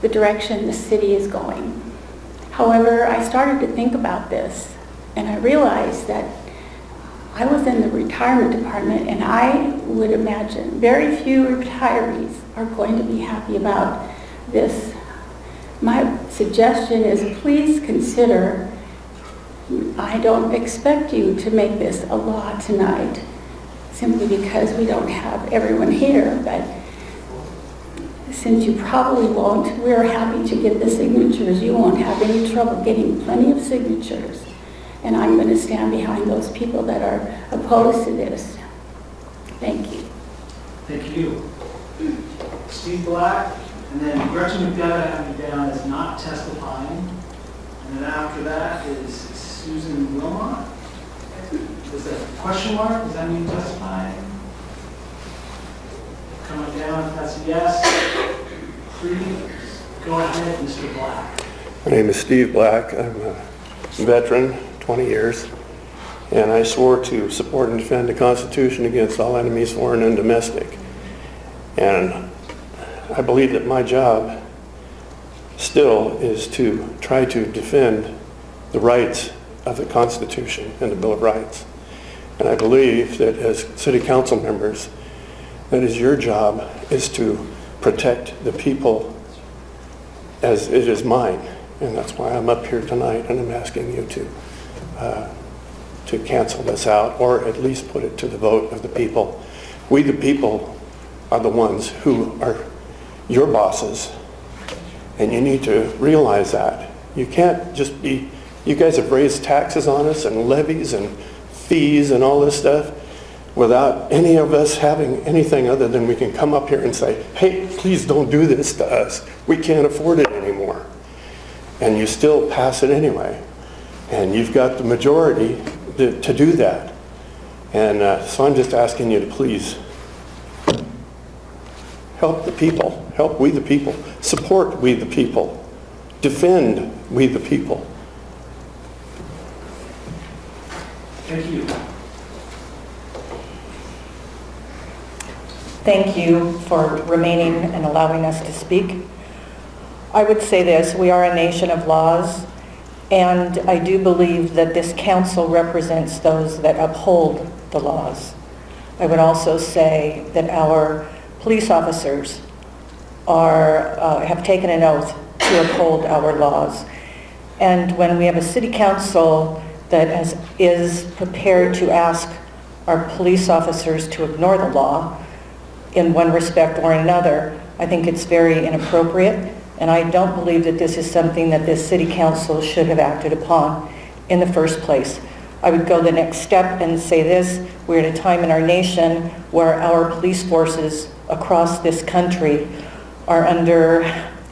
the direction the city is going. However, I started to think about this, and I realized that I was in the retirement department, and I would imagine very few retirees are going to be happy about this. My suggestion is please consider, I don't expect you to make this a law tonight, simply because we don't have everyone here, but since you probably won't, we're happy to get the signatures. You won't have any trouble getting plenty of signatures. And I'm going to stand behind those people that are opposed to this. Thank you.
Thank you. Steve Black, and then Gretchen McDevitt, I have you down as not testifying. And then after that is Susan Wilmot. Is that a question mark? Does that mean testifying? Coming down, if that's a yes. Please go ahead, Mr. Black.
My name is Steve Black. I'm a veteran, 20 years, and I swore to support and defend the Constitution against all enemies, foreign and domestic. And I believe that my job still is to try to defend the rights of the Constitution and the Bill of Rights. And I believe that as city council members, that is your job, is to protect the people as it is mine. And that's why I'm up here tonight, and I'm asking you to cancel this out, or at least put it to the vote of the people. We the people are the ones who are your bosses, and you need to realize that. You can't just be, you guys have raised taxes on us and levies and fees and all this stuff without any of us having anything other than we can come up here and say, hey, please don't do this to us. We can't afford it anymore. And you still pass it anyway. And you've got the majority to do that. And so I'm just asking you to please help the people, help we the people, support we the people, defend we the people.
Thank you.
Thank you for remaining and allowing us to speak. I would say this, we are a nation of laws, and I do believe that this council represents those that uphold the laws. I would also say that our police officers have taken an oath to uphold our laws. And when we have a city council that is prepared to ask our police officers to ignore the law in one respect or another, I think it's very inappropriate. And I don't believe that this is something that this city council should have acted upon in the first place. I would go the next step and say this, we're at a time in our nation where our police forces across this country are under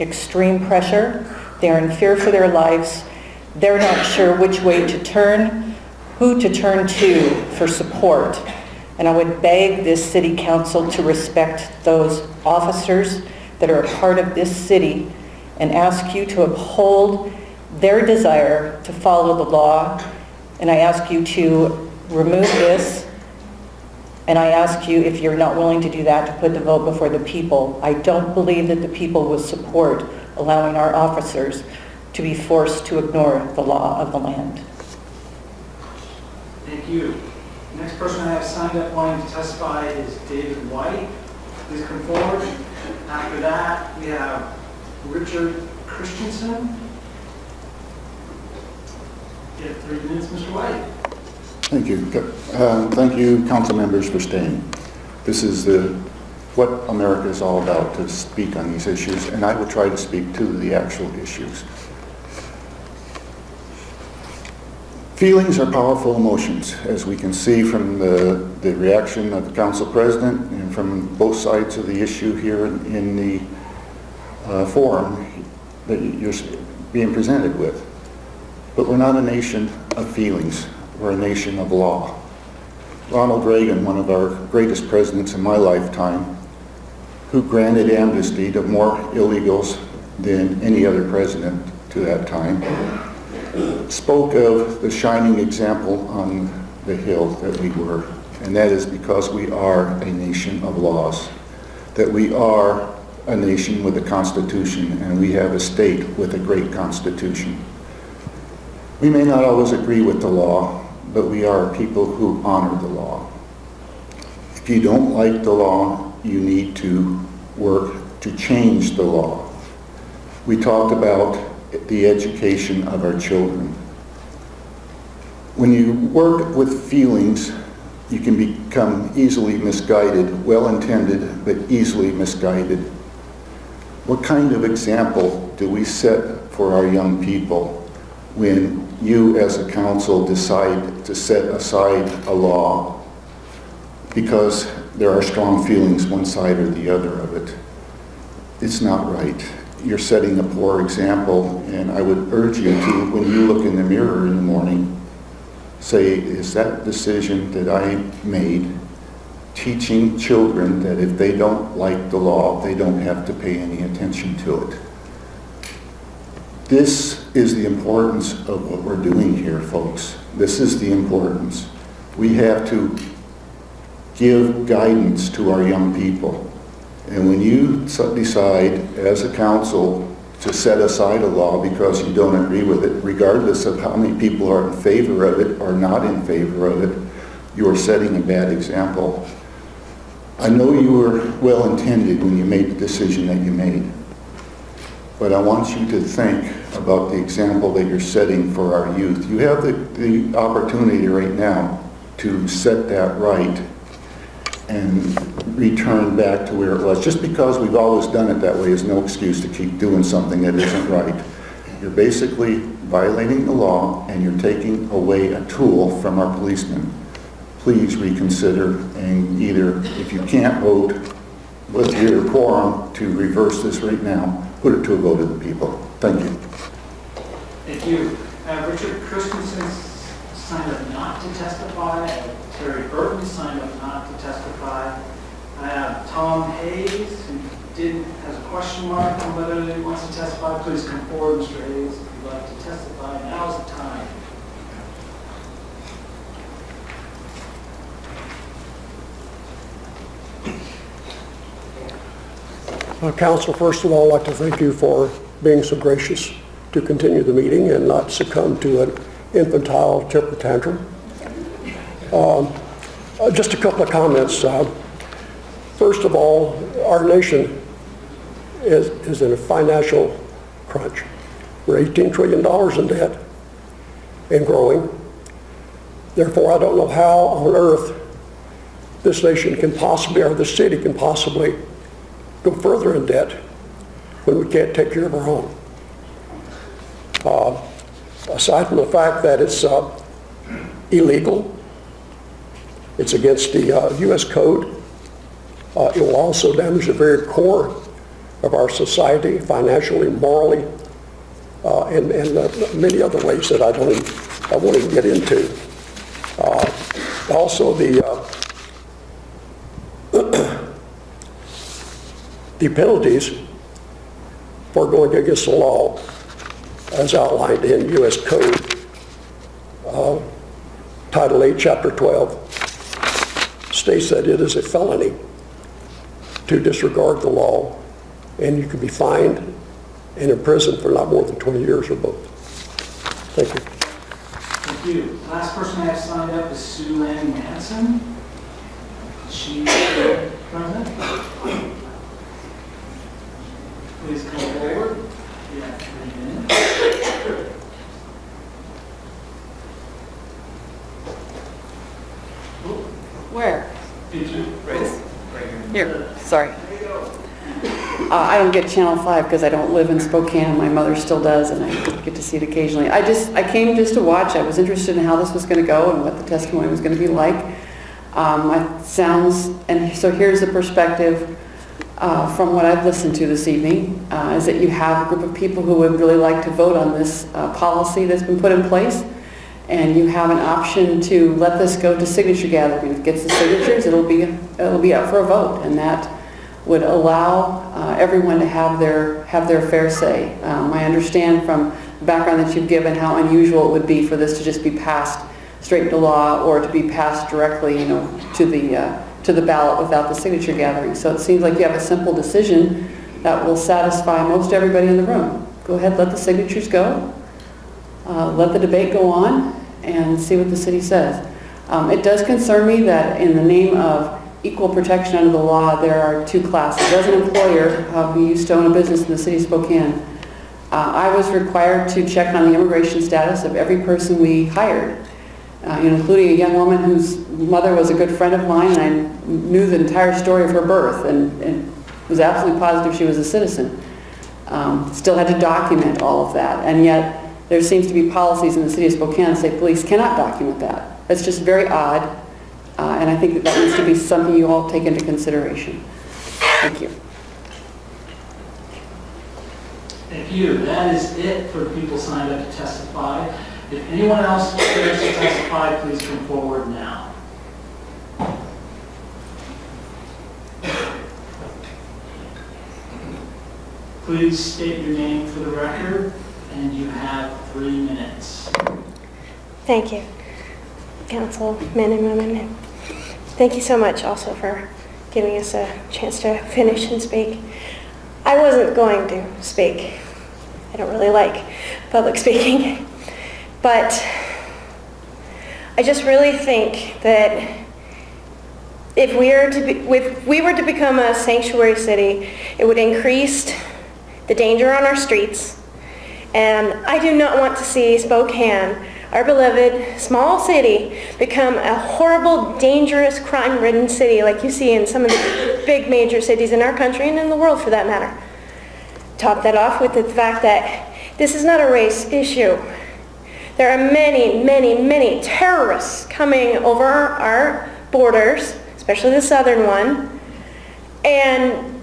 extreme pressure. They're in fear for their lives. They're not sure which way to turn, who to turn to for support. And I would beg this city council to respect those officers that are a part of this city and ask you to uphold their desire to follow the law. And I ask you to remove this. And I ask you, if you're not willing to do that, to put the vote before the people. I don't believe that the people will support allowing our officers to be forced to ignore the law of the land.
Thank you. The next person I have signed up wanting to testify is David White. Please come forward. After that, we have Richard Christensen. You have 3 minutes, Mr. White.
Thank you. Thank you, council members, for staying. This is what America is all about, to speak on these issues, and I will try to speak to the actual issues. Feelings are powerful emotions, as we can see from the reaction of the council president and from both sides of the issue here in the forum that you're being presented with. But we're not a nation of feelings, we're a nation of law. Ronald Reagan, one of our greatest presidents in my lifetime, who granted amnesty to more illegals than any other president to that time, spoke of the shining example on the hill that we were and that is because we are a nation of laws, that we are a nation with a constitution, and we have a state with a great constitution. We may not always agree with the law, but we are people who honor the law. If you don't like the law, you need to work to change the law. We talked about the education of our children. When you work with feelings, you can become easily misguided, well-intended, but easily misguided. What kind of example do we set for our young people when you as a council decide to set aside a law because there are strong feelings one side or the other of it? It's not right. You're setting a poor example, and I would urge you to, when you look in the mirror in the morning, say, is that decision that I made teaching children that if they don't like the law, they don't have to pay any attention to it? This is the importance of what we're doing here, folks. This is the importance. We have to give guidance to our young people. And when you decide as a council to set aside a law because you don't agree with it, regardless of how many people are in favor of it or not in favor of it, you are setting a bad example. I know you were well-intended when you made the decision that you made, but I want you to think about the example that you're setting for our youth. You have the opportunity right now to set that right and return back to where it was. Just because we've always done it that way is no excuse to keep doing something that isn't right. You're basically violating the law, and you're taking away a tool from our policemen. Please reconsider, and either, if you can't vote with your quorum to reverse this right now, put it to a vote of the people. Thank you.
Thank you. Richard Christensen signed up not to testify. Terry Burton signed up not to testify. I have Tom Hayes, who has a question mark on whether he wants to testify. Please come forward, Mr. Hayes, if you'd like to testify. Now is the time.
Council, first of all, I'd like to thank you for being so gracious to continue the meeting and not succumb to an infantile temper tantrum. Just a couple of comments. First of all, our nation is in a financial crunch. We're $18 trillion in debt and growing. Therefore, I don't know how on earth this nation can possibly, or the city can possibly, go further in debt when we can't take care of our own. Aside from the fact that it's illegal, it's against the U.S. code, it will also damage the very core of our society, financially, morally, and many other ways that I won't even get into. Also, the penalties for going against the law, as outlined in U.S. Code, Title 8, Chapter 12, states that it is a felony to disregard the law, and you can be fined and imprisoned for not more than 20 years or both. Thank you.
Thank you. Last person I have signed up is Sue Ann Manson. She's present. Please come forward. You have 3 minutes.
Where?
Did you?
Right here. Sorry. I don't get Channel 5 because I don't live in Spokane. My mother still does, and I get to see it occasionally. I came just to watch. I was interested in how this was going to go and what the testimony was going to be like. And so here's the perspective from what I've listened to this evening, is that you have a group of people who would really like to vote on this policy that's been put in place, and you have an option to let this go to signature gathering. If it gets the signatures, it'll be up for a vote, and that would allow everyone to have their fair say. I understand from the background that you've given how unusual it would be for this to just be passed straight into law or to be passed directly, you know, to the ballot without the signature gathering. So it seems like you have a simple decision that will satisfy most everybody in the room. Go ahead, let the signatures go, let the debate go on, and see what the city says. It does concern me that in the name of equal protection under the law, there are two classes. As an employer who used to own a business in the city of Spokane, I was required to check on the immigration status of every person we hired, including a young woman whose mother was a good friend of mine, and I knew the entire story of her birth and was absolutely positive she was a citizen. Still had to document all of that, and yet there seems to be policies in the city of Spokane that say police cannot document that. That's just very odd, and I think that that needs to be something you all take into consideration. Thank you.
Thank you. That is it for people signed up to testify. If anyone else cares to testify, please come forward now. Please state your name for the record, and you have 3 minutes.
Thank you, councilmen and women. Thank you so much also for giving us a chance to finish and speak. I wasn't going to speak. I don't really like public speaking, but I just really think that if we were to become a sanctuary city, it would increase the danger on our streets. And I do not want to see Spokane, our beloved small city, become a horrible, dangerous, crime-ridden city like you see in some of the big major cities in our country and in the world for that matter. Top that off with the fact that this is not a race issue. There are many, many, many terrorists coming over our borders, especially the southern one, and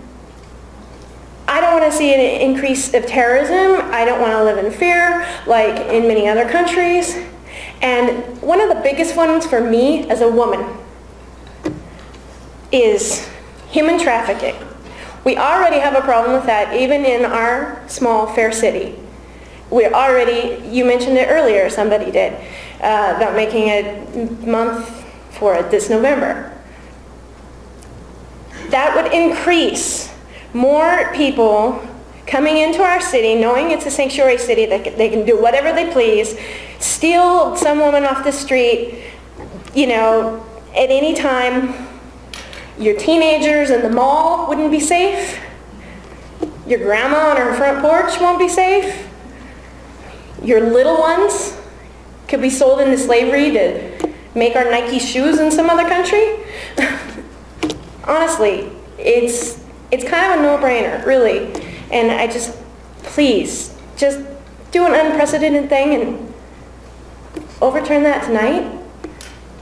I don't want to see an increase of terrorism. I don't want to live in fear like in many other countries. And one of the biggest ones for me as a woman is human trafficking. We already have a problem with that even in our small, fair city. We're already, you mentioned it earlier, somebody did, about making a month for it this November. That would increase more people coming into our city, knowing it's a sanctuary city, that they can do whatever they please, steal some woman off the street, you know, at any time. Your teenagers in the mall wouldn't be safe. Your grandma on her front porch won't be safe. Your little ones could be sold into slavery to make our Nike shoes in some other country. Honestly, it's kind of a no-brainer, really. And I just, please, just do an unprecedented thing and overturn that tonight.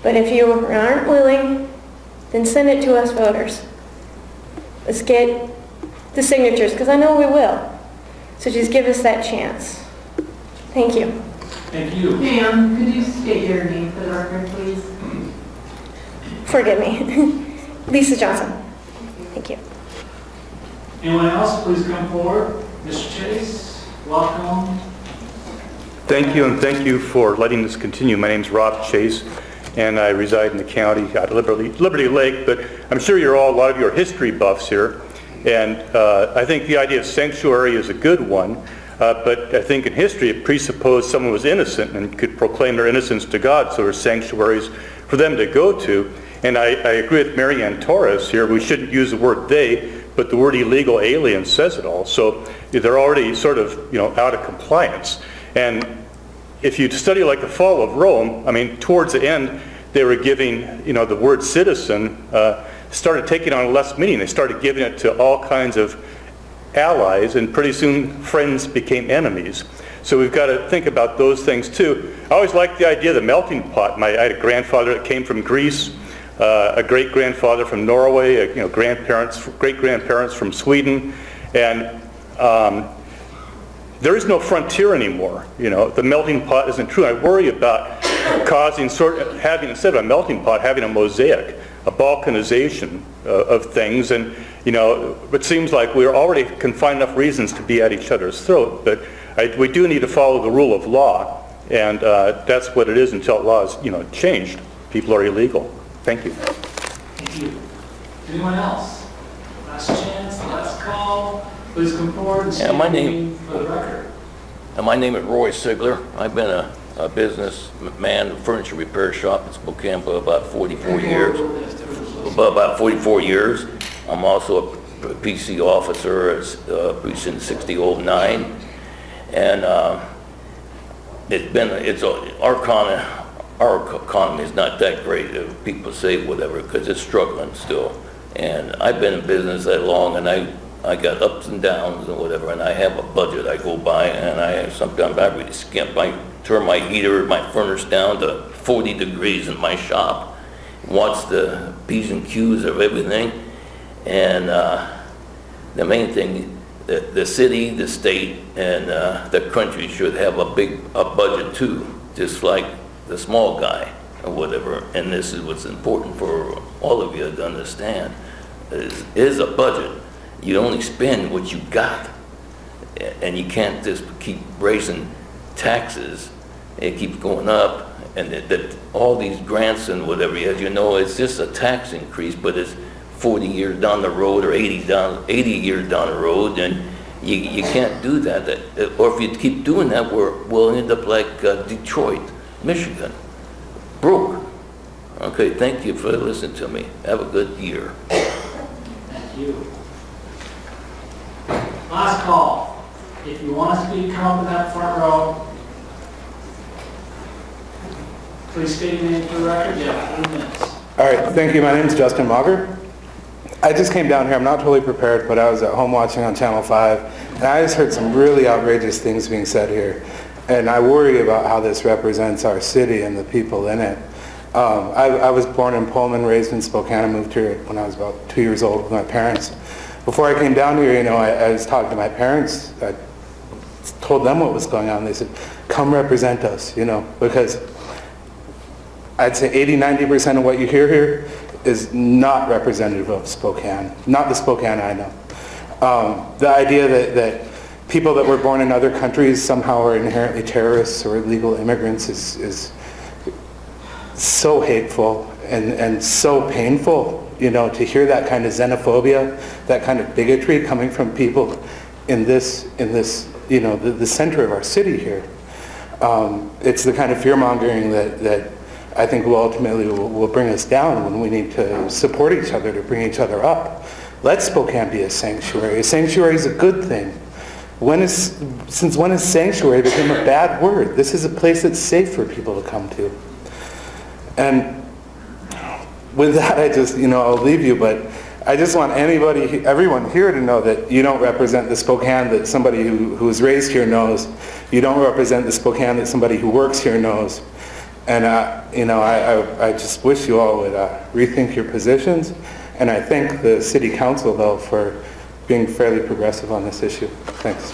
But if you aren't willing, then send it to us voters. Let's get the signatures, because I know we will. So just give us that chance. Thank you.
Thank you.
Ma'am, could you state your name for the record, please?
Forgive me. Lisa Johnson. Thank you.
Anyone else, please come forward. Mr. Chase, welcome.
Thank you, and thank you for letting this continue. My name's Rob Chase, and I reside in the county at Liberty Lake, but I'm sure you're all, a lot of you are history buffs here, and I think the idea of sanctuary is a good one, but I think in history it presupposed someone was innocent and could proclaim their innocence to God, so there are sanctuaries for them to go to. And I agree with Mary Ann Torres here, we shouldn't use the word they, but the word illegal alien says it all. So they're already sort of, you know, out of compliance. And if you study like the fall of Rome, I mean, towards the end, they were giving, you know, the word citizen started taking on less meaning. They started giving it to all kinds of allies, and pretty soon friends became enemies. So we've got to think about those things too. I always liked the idea of the melting pot. I had a grandfather that came from Greece, a great-grandfather from Norway, you know, grandparents, great-grandparents from Sweden, and there is no frontier anymore. You know, the melting pot isn't true. I worry about causing having, instead of a melting pot, having a mosaic, a balkanization of things. And you know, it seems like we already can find enough reasons to be at each other's throat. But we do need to follow the rule of law. And that's what it is until laws, changed. People are illegal. Thank you.
Thank you. Anyone else? Last chance, last call. Please come forward and state your name for the record.
My name is Roy Sigler. I've been a businessman, furniture repair shop in Spokane for about 44 years. I'm also a PC officer at Precinct 6009, and our economy is not that great. If people say whatever, because it's struggling still. And I've been in business that long, and I got ups and downs and whatever, and I have a budget I go by, and sometimes I really skimp. I turn my heater, my furnace down to 40 degrees in my shop, watch the P's and Q's of everything, and the main thing, the city, the state, and the country should have a budget too, just like the small guy or whatever. And this is what's important for all of you to understand, is a budget. You only spend what you got, and you can't just keep raising taxes. It keeps going up, and that all these grants and whatever, as you know, it's just a tax increase, but it's 40 years down the road or 80 years down the road, and you can't do that. Or if you keep doing that, we'll end up like Detroit, Michigan, broke. Okay, thank you for listening to me. Have a good year.
Thank you. Last call. If you want to speak, come up in that front row. Please state your name for the record. You have 3 minutes.
All right, thank you. My name is Justin Mauger. I just came down here. I'm not totally prepared, but I was at home watching on Channel 5, and I just heard some really outrageous things being said here. And I worry about how this represents our city and the people in it. I was born in Pullman, raised in Spokane. I moved here when I was about 2 years old with my parents. Before I came down here, I was talking to my parents. I told them what was going on. They said, come represent us, because I'd say 80–90% of what you hear here is not representative of Spokane, not the Spokane I know. The idea that people that were born in other countries somehow are inherently terrorists or illegal immigrants is so hateful and so painful, to hear that kind of xenophobia, that kind of bigotry coming from people in this, the center of our city here. It's the kind of fear-mongering that I think will bring us down when we need to support each other to bring each other up. Let Spokane be a sanctuary. A sanctuary is a good thing. Since when has sanctuary become a bad word? This is a place that's safe for people to come to. And with that, I'll leave you, but I just want everyone here to know that you don't represent the Spokane that somebody who was raised here knows. You don't represent the Spokane that somebody who works here knows. And, I just wish you all would rethink your positions. And I thank the City Council, though, for being fairly progressive on this issue. Thanks.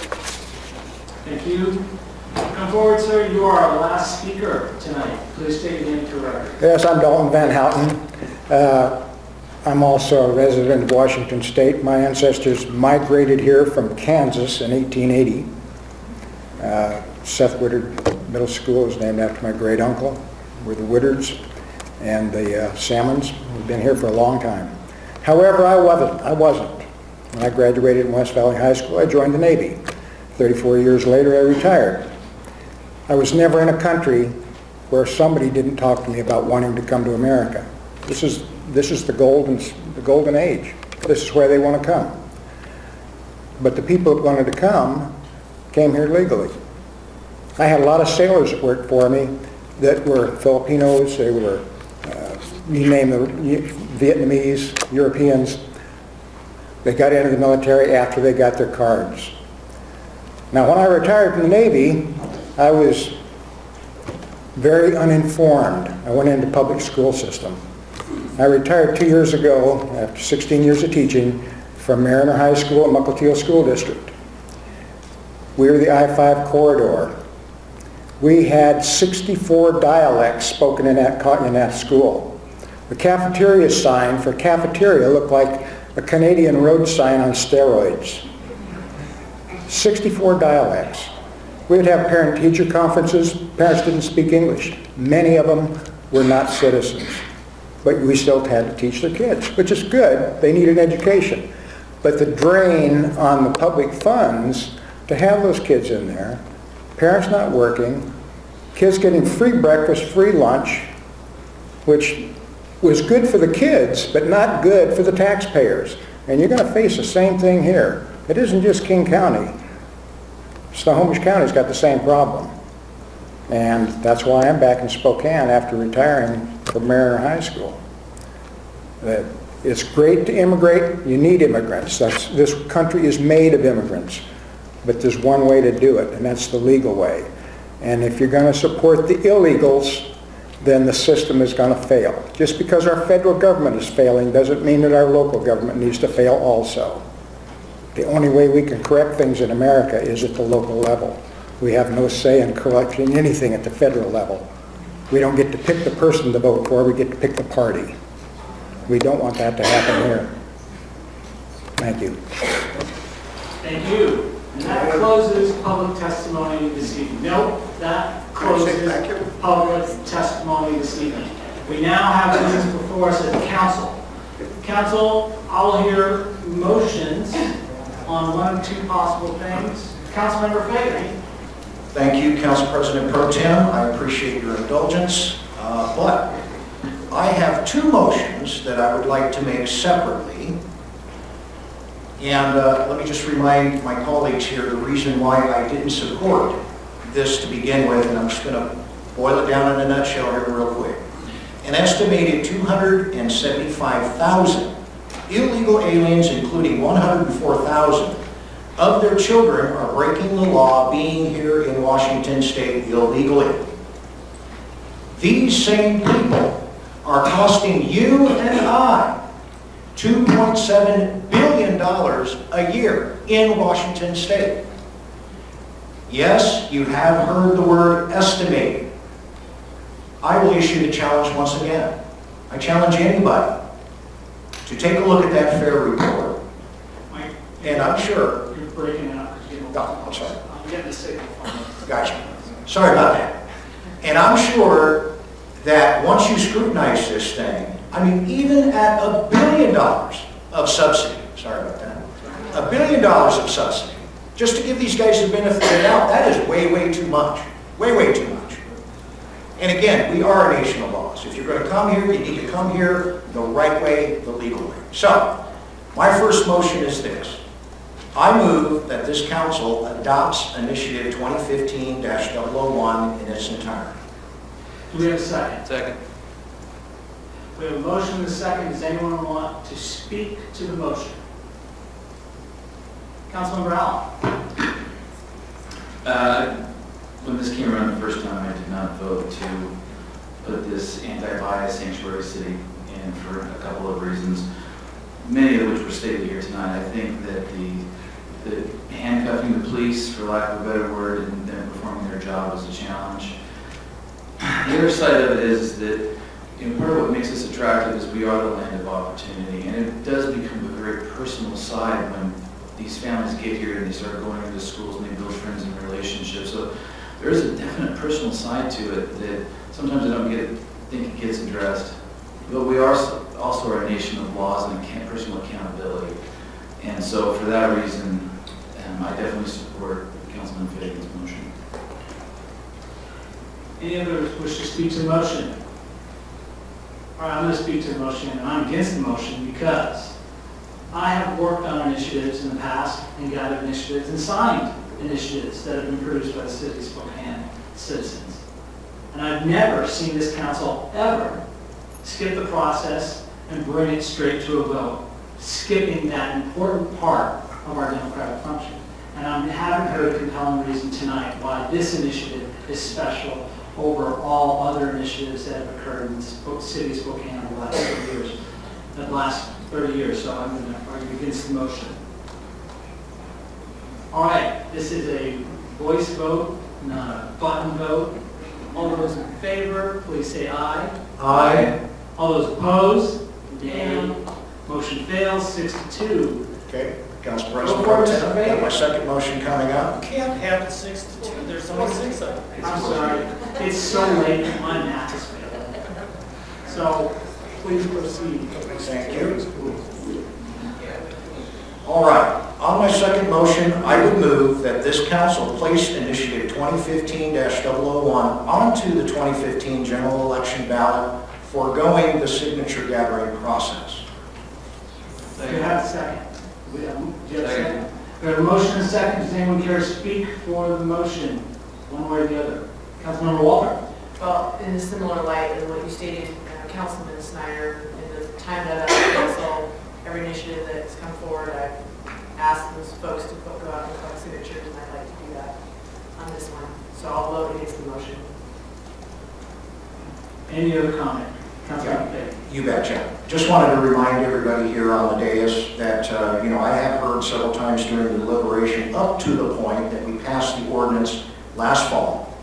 Thank you. Come forward, sir. You are our last speaker tonight. Please state your name to the record.
Yes, I'm Dalton Van Houten. I'm also a resident of Washington State. My ancestors migrated here from Kansas in 1880. Seth Woodard Middle School is named after my great uncle. We're the Woodards and the Salmons. We've been here for a long time. However, I wasn't. When I graduated in West Valley High School, I joined the Navy. 34 years later, I retired. I was never in a country where somebody didn't talk to me about wanting to come to America. This is the golden age. This is where they want to come. But the people that wanted to come came here legally. I had a lot of sailors that worked for me that were Filipinos, they were, you name the Vietnamese, Europeans. They got into the military after they got their cards. Now, when I retired from the Navy, I was very uninformed. I went into public school system. I retired 2 years ago after 16 years of teaching from Mariner High School and Mukilteo School District. We were the I-5 corridor. We had 64 dialects spoken in that school. The cafeteria sign for cafeteria looked like a Canadian road sign on steroids. 64 dialects.
We'd have parent-teacher conferences. Parents didn't speak English. Many of them were not citizens. But we still had to teach their kids, which is good. They need an education. But the drain on the public funds to have those kids in there, parents not working, kids getting free breakfast, free lunch, which was good for the kids, but not good for the taxpayers. And you're going to face the same thing here. It isn't just King County. Snohomish County's got the same problem. And that's why I'm back in Spokane after retiring from Mariner High School. It's great to immigrate. You need immigrants. This country is made of immigrants. But there's one way to do it, and that's the legal way. And if you're going to support the illegals, then the system is going to fail. Just because our federal government is failing doesn't mean that our local government needs to fail also. The only way we can correct things in America is at the local level. We have no say in correcting anything at the federal level. We don't get to pick the person to vote for, we get to pick the party. We don't want that to happen here. Thank you.
Thank you. And that closes public testimony this evening. Nope, that closes public testimony this evening. We now have business before us as a council. Council, I'll hear motions on one or two possible things. Councilmember Fagan.
Thank you, Council President Pro Tem. I appreciate your indulgence, but I have two motions that I would like to make separately. And let me just remind my colleagues here the reason why I didn't support this to begin with, and I'm just going to boil it down in a nutshell here real quick. An estimated 275,000 illegal aliens, including 104,000 of their children, are breaking the law being here in Washington State illegally. These same people are costing you and I $2.7 billion a year in Washington State. Yes, you have heard the word estimated. I will issue the challenge once again. I challenge anybody to take a look at that FAIR report. And I'm sure...
You're breaking out.
Oh, I'm sorry.
I'm getting the signal from you.
Gotcha. Sorry about that. And I'm sure that once you scrutinize this thing, I mean, even at $1 billion of subsidy, sorry about that, $1 billion of subsidy, just to give these guys the benefit of the doubt, that is way, way too much. Way, way too much. And again, we are a nation of laws. If you're going to come here, you need to come here the right way, the legal way. So, my first motion is this. I move that this council adopts Initiative 2015-001 in its entirety.
Do we have a second?
Second.
We have a motion and a second. Does anyone want to speak to the motion? Councilmember Allen.
When this came around the first time, I did not vote to put this anti-bias sanctuary city in for a couple of reasons, many of which were stated here tonight. I think that the handcuffing the police, for lack of a better word, and them performing their job was a challenge. The other side of it is that part of what makes us attractive is we are the land of opportunity, and it does become a very personal side when these families get here and they start going into schools and they build friends and relationships. So there is a definite personal side to it that sometimes I don't think it gets addressed. But we are also a nation of laws and personal accountability. And so for that reason, I definitely support Councilman Fagan's motion.
Any others wish to speak to the motion? All right, I'm going to speak to the motion, and I'm against the motion because I have worked on initiatives in the past and guided initiatives and signed initiatives that have been produced by the City of Spokane citizens. And I've never seen this council ever skip the process and bring it straight to a vote, skipping that important part of our democratic function. And I haven't heard a compelling reason tonight why this initiative is special over all other initiatives that have occurred in the City of Spokane in the last 30 years. So I'm going to argue against the motion. All right, this is a voice vote, not a button vote. All those in favor, please say aye.
Aye.
All those opposed, nay. Motion fails, 6-2.
Okay. Council President Pro Tem, got my second motion coming up.
Can't have it 6-2, there's only 6 of them. I'm sorry, it's so late, my math is failing. So, please proceed.
Thank you. All right, on my second motion, I would move that this council place initiative 2015-001 onto the 2015 general election ballot, foregoing the signature gathering process.
Do you have a second? Do you have a second? We have a motion and a second. Does anyone care to speak for the motion, one way or the other? Councilmember Walker.
Well, in a similar light as what you stated, Councilman Snyder, in the time that I've been on council, every initiative that's come forward, I've asked those folks to go out and collect signatures, and I'd like to do that on this one. So I'll vote against the motion.
Any other comment? Councilman Page.
You betcha. Just wanted to remind everybody here on the dais that, I have heard several times during the deliberation up to the point that we passed the ordinance last fall,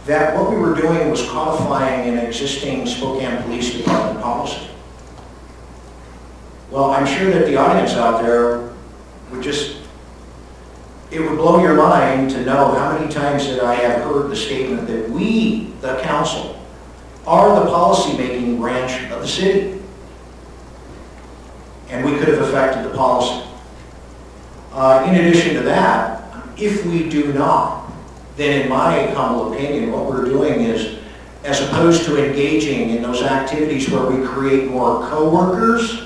that what we were doing was codifying an existing Spokane Police Department policy. Well, I'm sure that the audience out there would it would blow your mind to know how many times that I have heard the statement that we, the council, are the policy-making branch of the city. And we could have affected the policy. In addition to that, if we do not, then in my humble opinion, what we're doing is, as opposed to engaging in those activities where we create more co-workers,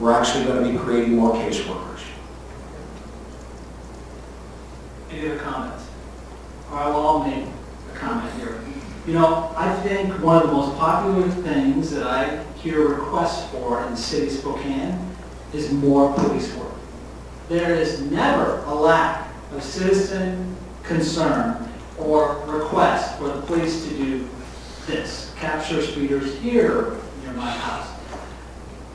we're actually going to be creating more caseworkers.
Any other comments? All right, well, I'll make a comment here. I think one of the most popular things that I hear requests for in the city of Spokane is more police work. There is never a lack of citizen concern or request for the police to do this. Capture speeders here near my house.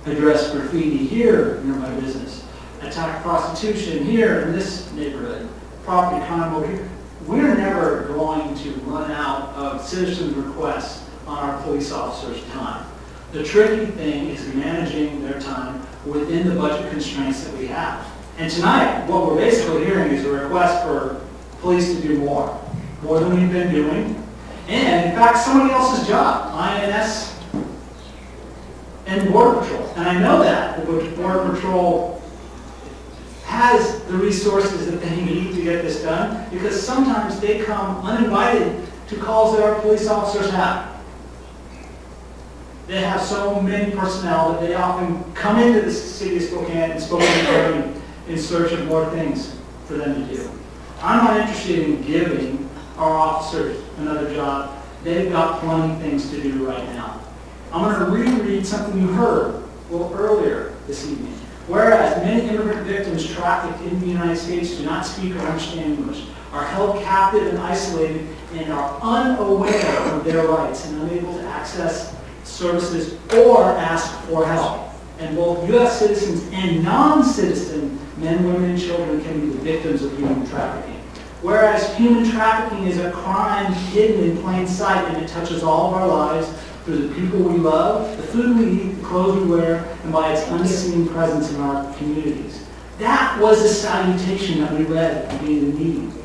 Address graffiti here near my business. Attack prostitution here in this neighborhood. Property crime over here. We're never going to run out of citizen requests on our police officers' time. The tricky thing is managing their time within the budget constraints that we have. And tonight, what we're basically hearing is a request for police to do more than we've been doing. And in fact, somebody else's job, INS and Border Patrol. And I know that the Border Patrol has the resources that they need to get this done, because sometimes they come uninvited to calls that our police officers have. They have so many personnel that they often come into the city of Spokane and Spokane County in search of more things for them to do. I'm not interested in giving our officers another job. They've got plenty of things to do right now. I'm going to reread something you heard a little earlier this evening. Whereas many immigrant victims trafficked in the United States do not speak or understand English, are held captive and isolated, and are unaware of their rights and unable to access services or ask for help. And both U.S. citizens and non-citizen men, women, and children can be the victims of human trafficking. Whereas human trafficking is a crime hidden in plain sight, and it touches all of our lives through the people we love, the food we eat, the clothes we wear, and by its unseen presence in our communities. That was the salutation that we read at the beginning of the meeting.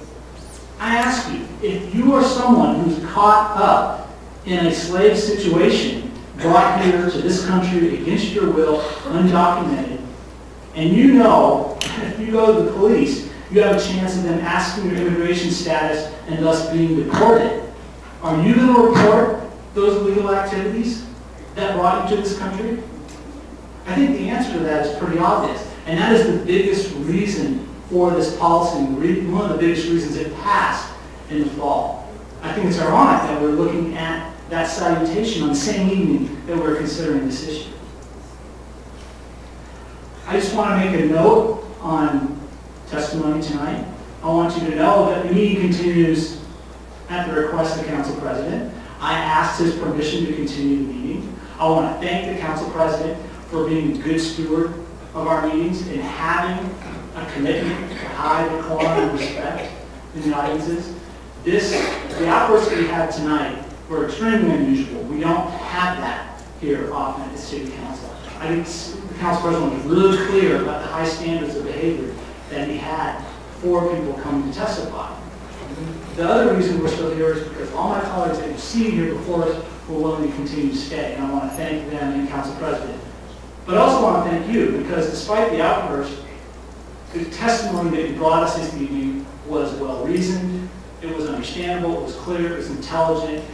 I ask you, if you are someone who's caught up in a slave situation, brought here to this country against your will, undocumented, and you know if you go to the police, you have a chance of them asking your immigration status and thus being deported, are you going to report those illegal activities that brought you to this country? I think the answer to that is pretty obvious. And that is the biggest reason for this policy, one of the biggest reasons it passed in the fall. I think it's ironic that we're looking at that salutation on the same evening that we're considering this issue. I just want to make a note on testimony tonight. I want you to know that the meeting continues at the request of the Council President. I asked his permission to continue the meeting. I want to thank the Council President for being a good steward of our meetings and having a commitment to high decorum and respect in the audiences. The outbursts we had tonight were extremely unusual. We don't have that here often at the City Council. I think the council president was really clear about the high standards of behavior that he had for people coming to testify. The other reason we're still here is because all my colleagues that you see here before us were willing to continue to stay, and I want to thank them and Council President. But I also want to thank you, because despite the outburst, the testimony that you brought us this evening was well-reasoned, it was understandable, it was clear, it was intelligent,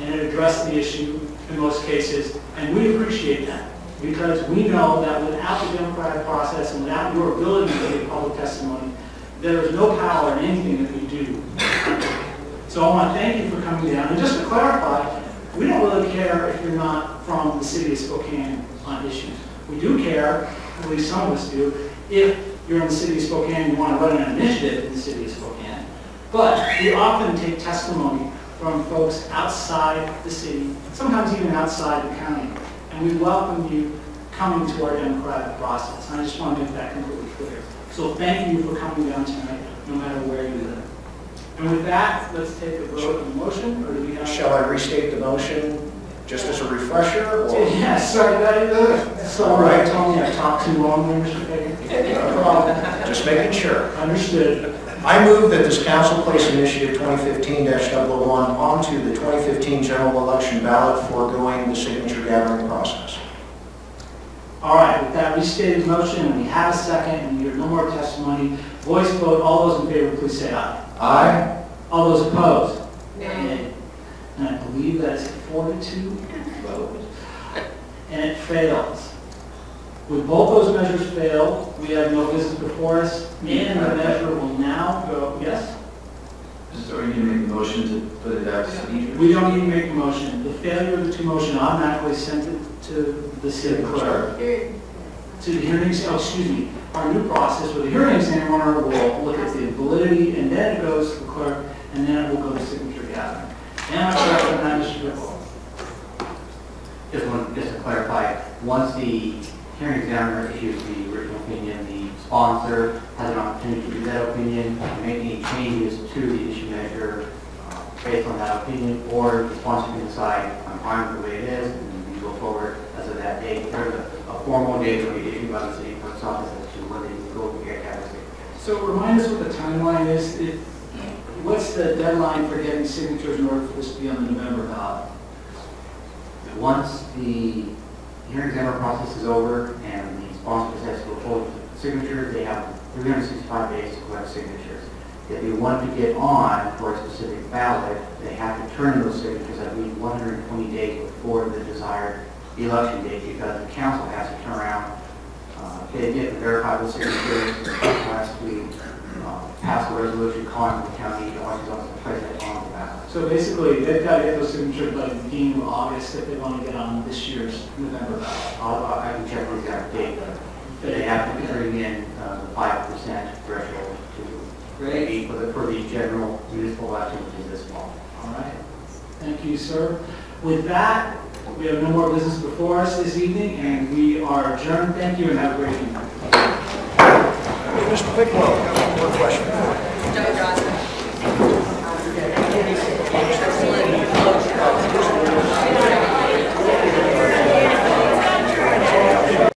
and it addressed the issue in most cases, and we appreciate that, because we know that without the democratic process and without your ability to give public testimony, there is no power in anything that we do. So I want to thank you for coming down. And just to clarify, we don't really care if you're not from the city of Spokane on issues. We do care, at least some of us do, if you're in the city of Spokane and you want to run an initiative in the city of Spokane. But we often take testimony from folks outside the city, sometimes even outside the county. And we welcome you coming to our democratic process. And I just want to make that completely clear. So thank you for coming down tonight, no matter where you live. And with that, let's take a vote on the motion. Or do we have...
Shall I restate the motion just as a refresher? Or?
Yes, sorry, that's all right. Tell me I talked too long there, Mr. Baker.
No problem. Just making sure.
Understood.
I move that this council place initiative 2015-001 onto the 2015 general election ballot, foregoing the signature gathering process.
All right, with that restated motion, and we have a second, and we hear no more testimony, voice vote, all those in favor, please say aye.
Aye.
All those opposed? Nay. And I believe that is a 4-2 vote. And it fails. With both those measures fail, we have no business before us, and the measure will now go, yes?
So you need to make the motion to put it out to signature?
We don't need to make the motion. The failure of the two motion automatically sent it to the city clerk. To the hearing, excuse me, our new process where the hearing examiner will look at the validity, and then it goes to the clerk, and then it will go to signature gathering. And I correct on that, Mr. Fiscal.
Just to clarify, once the hearing examiner issues the original opinion, the sponsor has an opportunity to do that opinion, make any changes to the issue measure based on that opinion, or the sponsor can decide, I'm fine with the way it is, and we go forward as of that date. There's a formal date that will be issued by the city clerk's office as to when they go to get canvassing.
So remind us what the timeline is. What's the deadline for getting signatures in order for this to be on the November ballot?
Once the hearing examiner process is over and the sponsor has to go forward with signatures, they have 365 days to collect signatures. If they want to get on for a specific ballot, they have to turn those signatures at least 120 days before the desired election date, because the council has to turn around, they get to verify those signatures, the council has to pass a resolution calling the county to Washington the president on the ballot.
So basically, they've got to get those signatures by the beginning of August if they want to get on this year's November ballot.
I can check the exact date, but they have to bring in the 5% threshold to for the general municipal election, which is this fall.
All right. Thank you, sir. With that, we have no more business before us this evening, and we are adjourned. Thank you, and have a great evening.
Mr. Picklow, one more question.